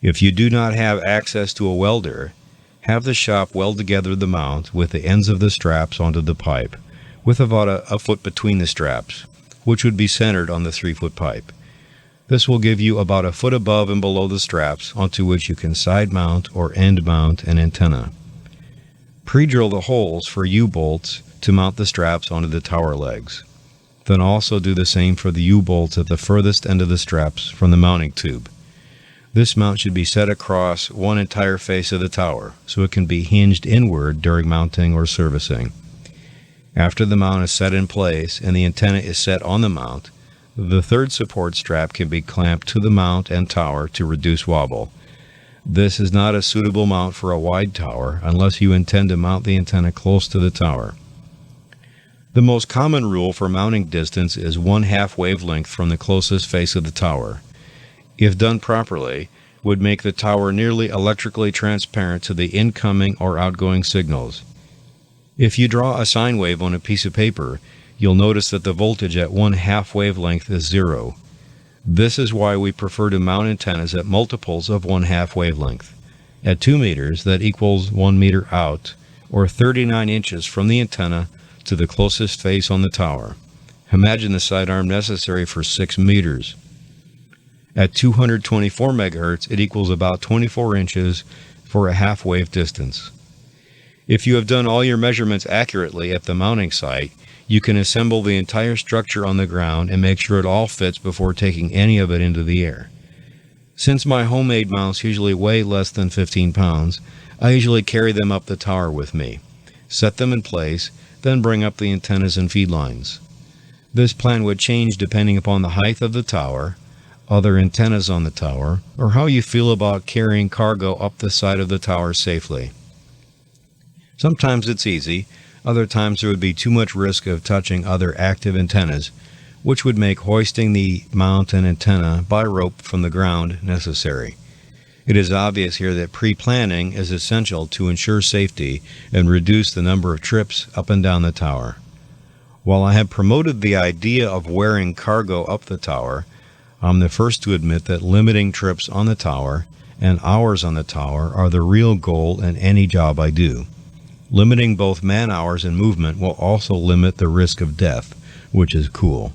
If you do not have access to a welder, have the shop weld together the mount with the ends of the straps onto the pipe, with about a foot between the straps, which would be centered on the 3-foot pipe. This will give you about a foot above and below the straps onto which you can side mount or end mount an antenna. Pre-drill the holes for U-bolts to mount the straps onto the tower legs. Then also do the same for the U-bolts at the furthest end of the straps from the mounting tube. This mount should be set across one entire face of the tower, so it can be hinged inward during mounting or servicing. After the mount is set in place and the antenna is set on the mount, the third support strap can be clamped to the mount and tower to reduce wobble. This is not a suitable mount for a wide tower unless you intend to mount the antenna close to the tower. The most common rule for mounting distance is 1/2 wavelength from the closest face of the tower. If done properly, would make the tower nearly electrically transparent to the incoming or outgoing signals. If you draw a sine wave on a piece of paper, you'll notice that the voltage at 1/2 wavelength is 0. This is why we prefer to mount antennas at multiples of 1/2 wavelength. At 2 meters, that equals 1 meter out, or 39 inches from the antenna to the closest face on the tower. Imagine the sidearm necessary for 6 meters. At 224 megahertz, it equals about 24 inches for a half-wave distance. If you have done all your measurements accurately at the mounting site, you can assemble the entire structure on the ground and make sure it all fits before taking any of it into the air. Since my homemade mounts usually weigh less than 15 pounds, I usually carry them up the tower with me, set them in place, then bring up the antennas and feed lines. This plan would change depending upon the height of the tower, other antennas on the tower, or how you feel about carrying cargo up the side of the tower safely. Sometimes it's easy, other times there would be too much risk of touching other active antennas, which would make hoisting the mount and antenna by rope from the ground necessary. It is obvious here that pre-planning is essential to ensure safety and reduce the number of trips up and down the tower. While I have promoted the idea of wearing cargo up the tower, I'm the first to admit that limiting trips on the tower and hours on the tower are the real goal in any job I do. Limiting both man-hours and movement will also limit the risk of death, which is cool.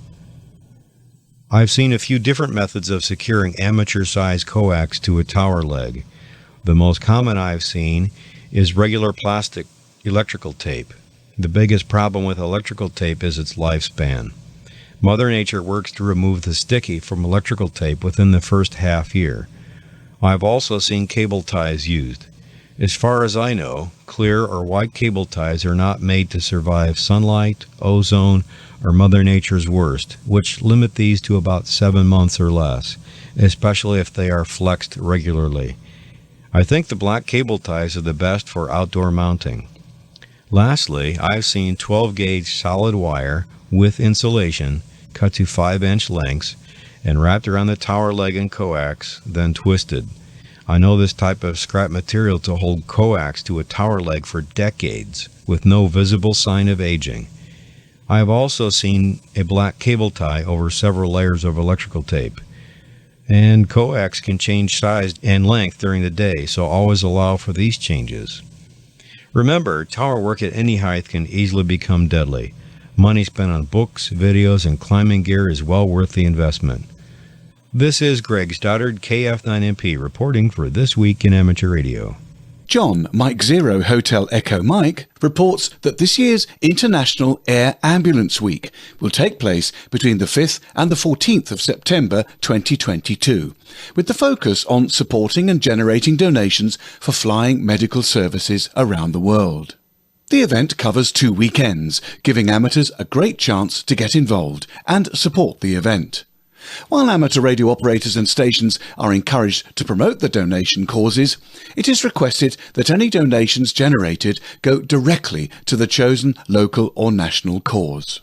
I've seen a few different methods of securing amateur-sized coax to a tower leg. The most common I've seen is regular plastic electrical tape. The biggest problem with electrical tape is its lifespan. Mother Nature works to remove the sticky from electrical tape within the first half year. I've also seen cable ties used. As far as I know, clear or white cable ties are not made to survive sunlight, ozone, or Mother Nature's worst, which limit these to about 7 months or less, especially if they are flexed regularly. I think the black cable ties are the best for outdoor mounting. Lastly, I've seen 12-gauge solid wire with insulation cut to 5-inch lengths and wrapped around the tower leg and coax, then twisted. I know this type of scrap material to hold coax to a tower leg for decades with no visible sign of aging. I have also seen a black cable tie over several layers of electrical tape. And coax can change size and length during the day, so always allow for these changes. Remember, tower work at any height can easily become deadly. Money spent on books, videos, and climbing gear is well worth the investment. This is Greg Stoddard, KF9MP, reporting for This Week in Amateur Radio. John Mike Zero Hotel Echo Mike reports that this year's International Air Ambulance Week will take place between the 5th and the 14th of September 2022, with the focus on supporting and generating donations for flying medical services around the world. The event covers 2 weekends, giving amateurs a great chance to get involved and support the event. While amateur radio operators and stations are encouraged to promote the donation causes, it is requested that any donations generated go directly to the chosen local or national cause.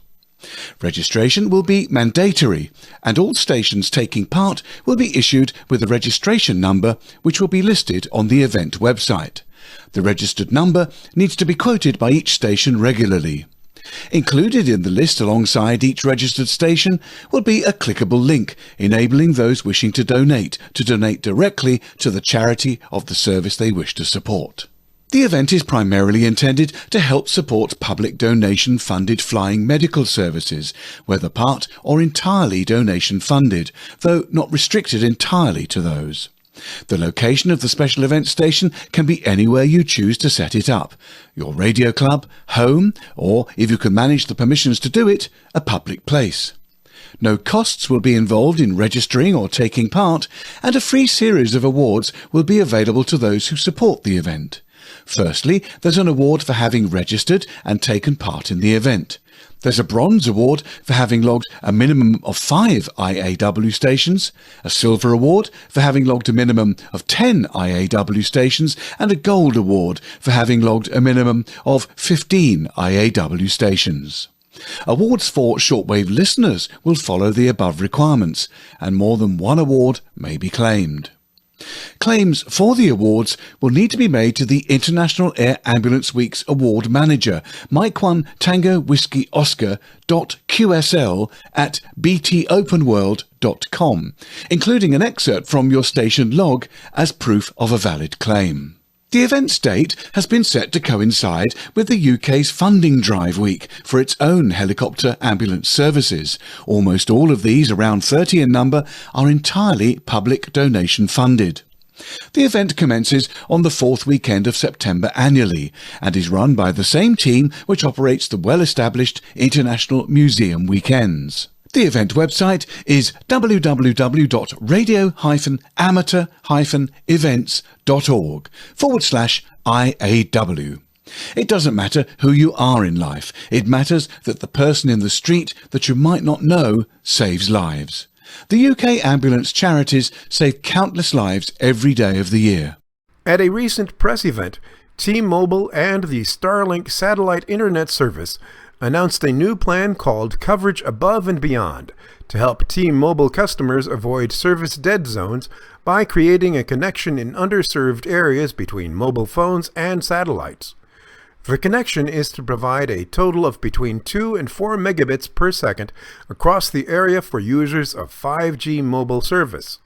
Registration will be mandatory, and all stations taking part will be issued with a registration number which will be listed on the event website. The registered number needs to be quoted by each station regularly. Included in the list alongside each registered station will be a clickable link enabling those wishing to donate directly to the charity of the service they wish to support. The event is primarily intended to help support public donation-funded flying medical services, whether part or entirely donation-funded, though not restricted entirely to those. The location of the special event station can be anywhere you choose to set it up, your radio club, home, or, if you can manage the permissions to do it, a public place. No costs will be involved in registering or taking part, and a free series of awards will be available to those who support the event. Firstly, there's an award for having registered and taken part in the event. There's a bronze award for having logged a minimum of 5 IAW stations, a silver award for having logged a minimum of 10 IAW stations, and a gold award for having logged a minimum of 15 IAW stations. Awards for shortwave listeners will follow the above requirements, and more than one award may be claimed. Claims for the awards will need to be made to the International Air Ambulance Week's award manager, Mike 1 Tango Whiskey Oscar .qsl at btopenworld.com, including an excerpt from your station log as proof of a valid claim. The event's date has been set to coincide with the UK's funding drive week for its own helicopter ambulance services. Almost all of these, around 30 in number, are entirely public donation funded. The event commences on the fourth weekend of September annually and is run by the same team which operates the well-established International Museum Weekends. The event website is www.radio-events.org/IAW. It doesn't matter who you are in life. It matters that the person in the street that you might not know saves lives. The UK ambulance charities save countless lives every day of the year. At a recent press event, T-Mobile and the Starlink satellite internet service announced a new plan called Coverage Above and Beyond to help T-Mobile customers avoid service dead zones by creating a connection in underserved areas between mobile phones and satellites. The connection is to provide a total of between 2 and 4 megabits per second across the area for users of 5G mobile service.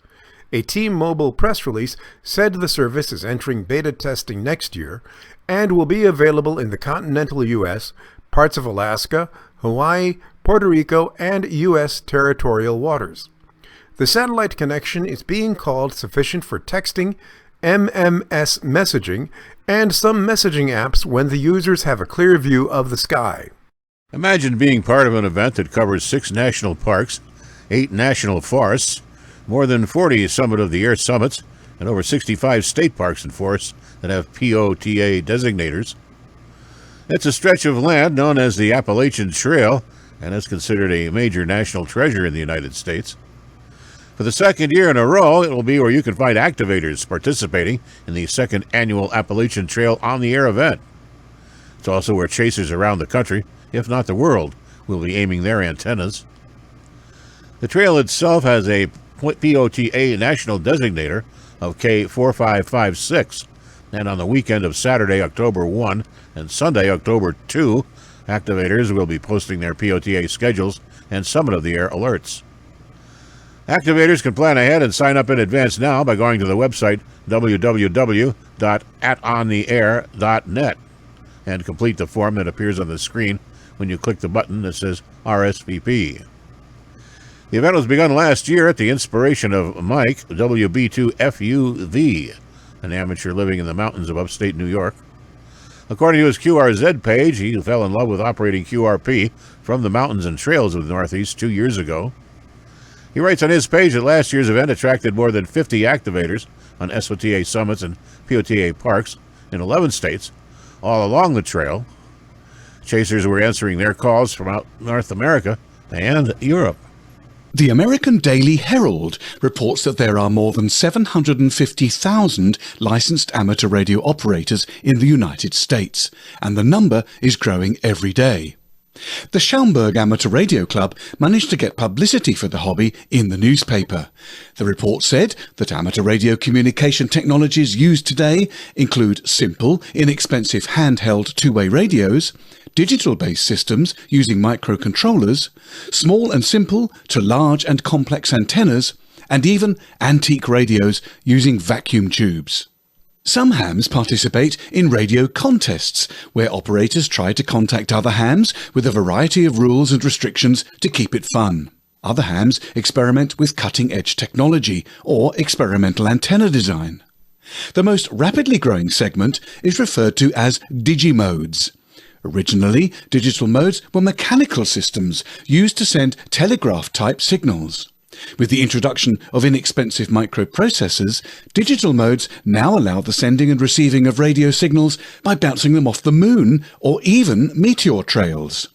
A T-Mobile press release said the service is entering beta testing next year and will be available in the continental U.S., parts of Alaska, Hawaii, Puerto Rico, and U.S. territorial waters. The satellite connection is being called sufficient for texting, MMS messaging, and some messaging apps when the users have a clear view of the sky. Imagine being part of an event that covers 6 national parks, 8 national forests, more than 40 Summit of the Air summits, and over 65 state parks and forests that have POTA designators. It's a stretch of land known as the Appalachian Trail, and is considered a major national treasure in the United States. For the second year in a row, it will be where you can find activators participating in the second annual Appalachian Trail on the Air event. It's also where chasers around the country, if not the world, will be aiming their antennas. The trail itself has a POTA national designator of K4556, and on the weekend of Saturday, October 1 and Sunday, October 2, activators will be posting their POTA schedules and Summit of the Air alerts. Activators can plan ahead and sign up in advance now by going to the website www.atontheair.net and complete the form that appears on the screen when you click the button that says RSVP. The event was begun last year at the inspiration of Mike, WB2FUV, an amateur living in the mountains of upstate New York. According to his QRZ page, he fell in love with operating QRP from the mountains and trails of the Northeast 2 years ago. He writes on his page that last year's event attracted more than 50 activators on SOTA summits and POTA parks in 11 states, all along the trail. Chasers were answering their calls from out North America and Europe. The American Daily Herald reports that there are more than 750,000 licensed amateur radio operators in the United States, and the number is growing every day. The Schaumburg Amateur Radio Club managed to get publicity for the hobby in the newspaper. The report said that amateur radio communication technologies used today include simple, inexpensive handheld two-way radios, digital-based systems using microcontrollers, small and simple to large and complex antennas, and even antique radios using vacuum tubes. Some hams participate in radio contests, where operators try to contact other hams with a variety of rules and restrictions to keep it fun. Other hams experiment with cutting-edge technology or experimental antenna design. The most rapidly growing segment is referred to as digimodes. Originally, digital modes were mechanical systems used to send telegraph-type signals. With the introduction of inexpensive microprocessors, digital modes now allow the sending and receiving of radio signals by bouncing them off the moon or even meteor trails.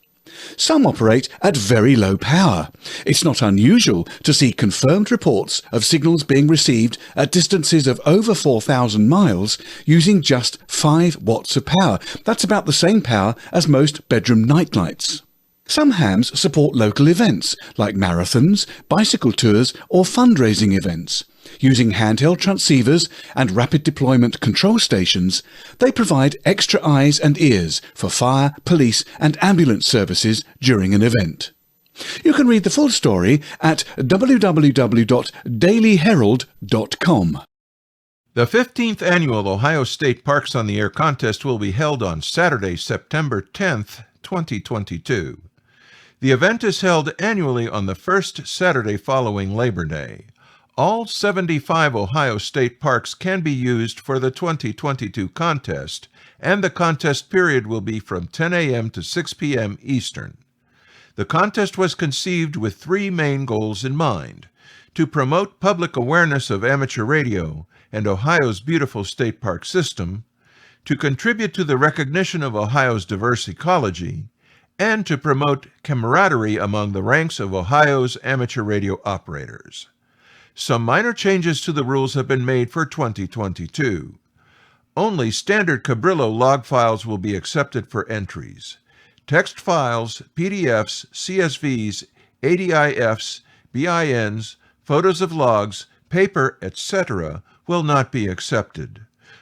Some operate at very low power. It's not unusual to see confirmed reports of signals being received at distances of over 4,000 miles using just 5 watts of power. That's about the same power as most bedroom nightlights. Some hams support local events like marathons, bicycle tours or fundraising events. Using handheld transceivers and rapid deployment control stations, they provide extra eyes and ears for fire, police and ambulance services during an event. You can read the full story at www.dailyherald.com. The 15th Annual Ohio State Parks on the Air contest will be held on Saturday, September 10th, 2022. The event is held annually on the first Saturday following Labor Day. All 75 Ohio state parks can be used for the 2022 contest, and the contest period will be from 10 a.m. to 6 p.m. Eastern. The contest was conceived with three main goals in mind: to promote public awareness of amateur radio and Ohio's beautiful state park system, to contribute to the recognition of Ohio's diverse ecology, and to promote camaraderie among the ranks of Ohio's amateur radio operators. Some minor changes to the rules have been made for 2022. Only standard Cabrillo log files will be accepted for entries. Text files, PDFs, CSVs, ADIFs, BINs, photos of logs, paper, etc. will not be accepted.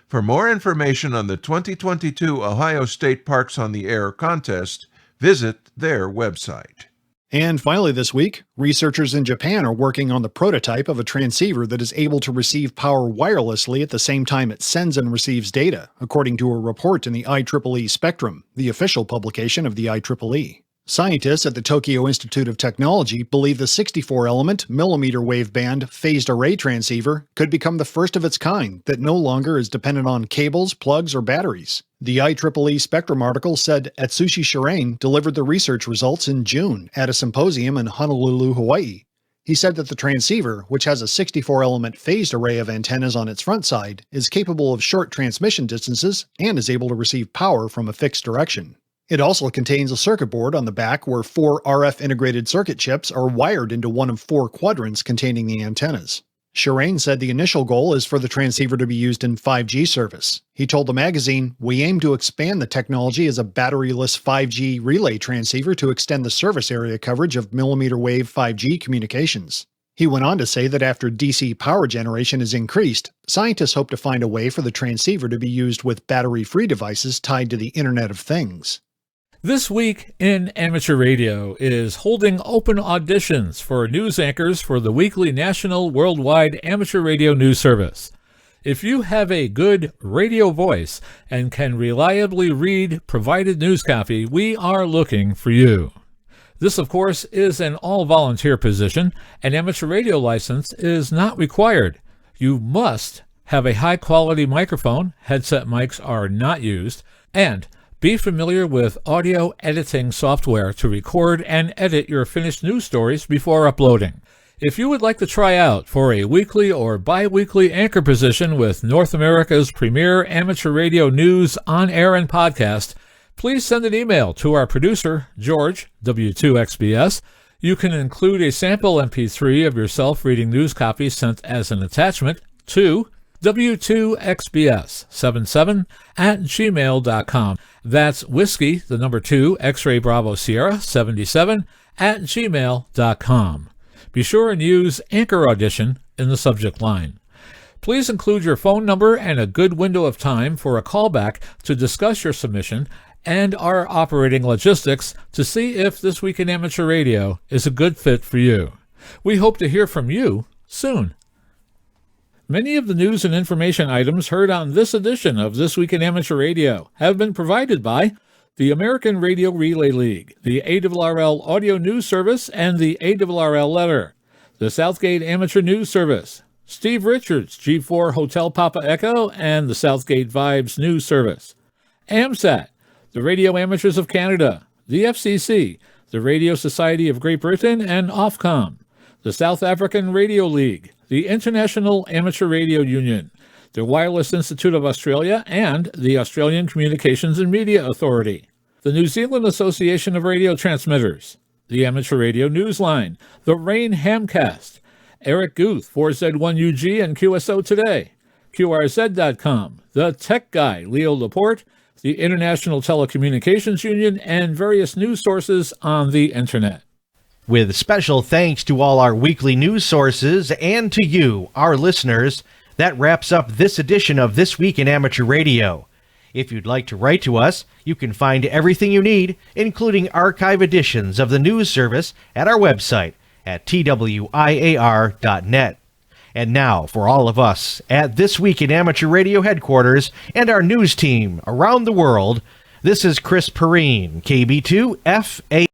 For more information on the 2022 Ohio State Parks on the Air contest, visit their website. And finally this week, researchers in Japan are working on the prototype of a transceiver that is able to receive power wirelessly at the same time it sends and receives data, according to a report in the IEEE Spectrum, the official publication of the IEEE. Scientists at the Tokyo Institute of Technology believe the 64-element millimeter wave band phased array transceiver could become the first of its kind that no longer is dependent on cables, plugs, or batteries. The IEEE Spectrum article said Atsushi Shirane delivered the research results in June at a symposium in Honolulu, Hawaii. He said that the transceiver, which has a 64-element phased array of antennas on its front side, is capable of short transmission distances and is able to receive power from a fixed direction. It also contains a circuit board on the back where 4 RF integrated circuit chips are wired into one of 4 quadrants containing the antennas. Shirane said the initial goal is for the transceiver to be used in 5G service. He told the magazine, "We aim to expand the technology as a batteryless 5G relay transceiver to extend the service area coverage of millimeter wave 5G communications." He went on to say that after DC power generation is increased, scientists hope to find a way for the transceiver to be used with battery-free devices tied to the Internet of Things. This Week in Amateur Radio is holding open auditions for news anchors for the weekly national worldwide amateur radio news service. If you have a good radio voice and can reliably read provided news copy, we are looking for you. This, of course, is an all-volunteer position. An amateur radio license is not required. You must have a high-quality microphone, headset mics are not used, and be familiar with audio editing software to record and edit your finished news stories before uploading. If you would like to try out for a weekly or bi-weekly anchor position with North America's premier amateur radio news on air and podcast, please send an email to our producer, George, W2XBS. You can include a sample MP3 of yourself reading news copy sent as an attachment to W2XBS77@gmail.com. That's whiskey, the number 2, X-ray Bravo Sierra 77@gmail.com. Be sure and use Anchor Audition in the subject line. Please include your phone number and a good window of time for a callback to discuss your submission and our operating logistics to see if This Week in Amateur Radio is a good fit for you. We hope to hear from you soon. Many of the news and information items heard on this edition of This Week in Amateur Radio have been provided by the American Radio Relay League, the ARRL Audio News Service, and the ARRL Letter, the Southgate Amateur News Service, Steve Richards, G4 Hotel Papa Echo, and the Southgate Vibes News Service, AMSAT, the Radio Amateurs of Canada, the FCC, the Radio Society of Great Britain, and Ofcom, the South African Radio League, the International Amateur Radio Union, the Wireless Institute of Australia, and the Australian Communications and Media Authority, the New Zealand Association of Radio Transmitters, the Amateur Radio Newsline, the Rain Hamcast, Eric Guth, 4Z1UG and QSO Today, QRZ.com, the Tech Guy, Leo Laporte, the International Telecommunications Union, and various news sources on the Internet. With special thanks to all our weekly news sources and to you, our listeners, that wraps up this edition of This Week in Amateur Radio. If you'd like to write to us, you can find everything you need, including archive editions of the news service, at our website at twiar.net. And now, for all of us at This Week in Amateur Radio headquarters and our news team around the world, this is Chris Perrine, KB2FA.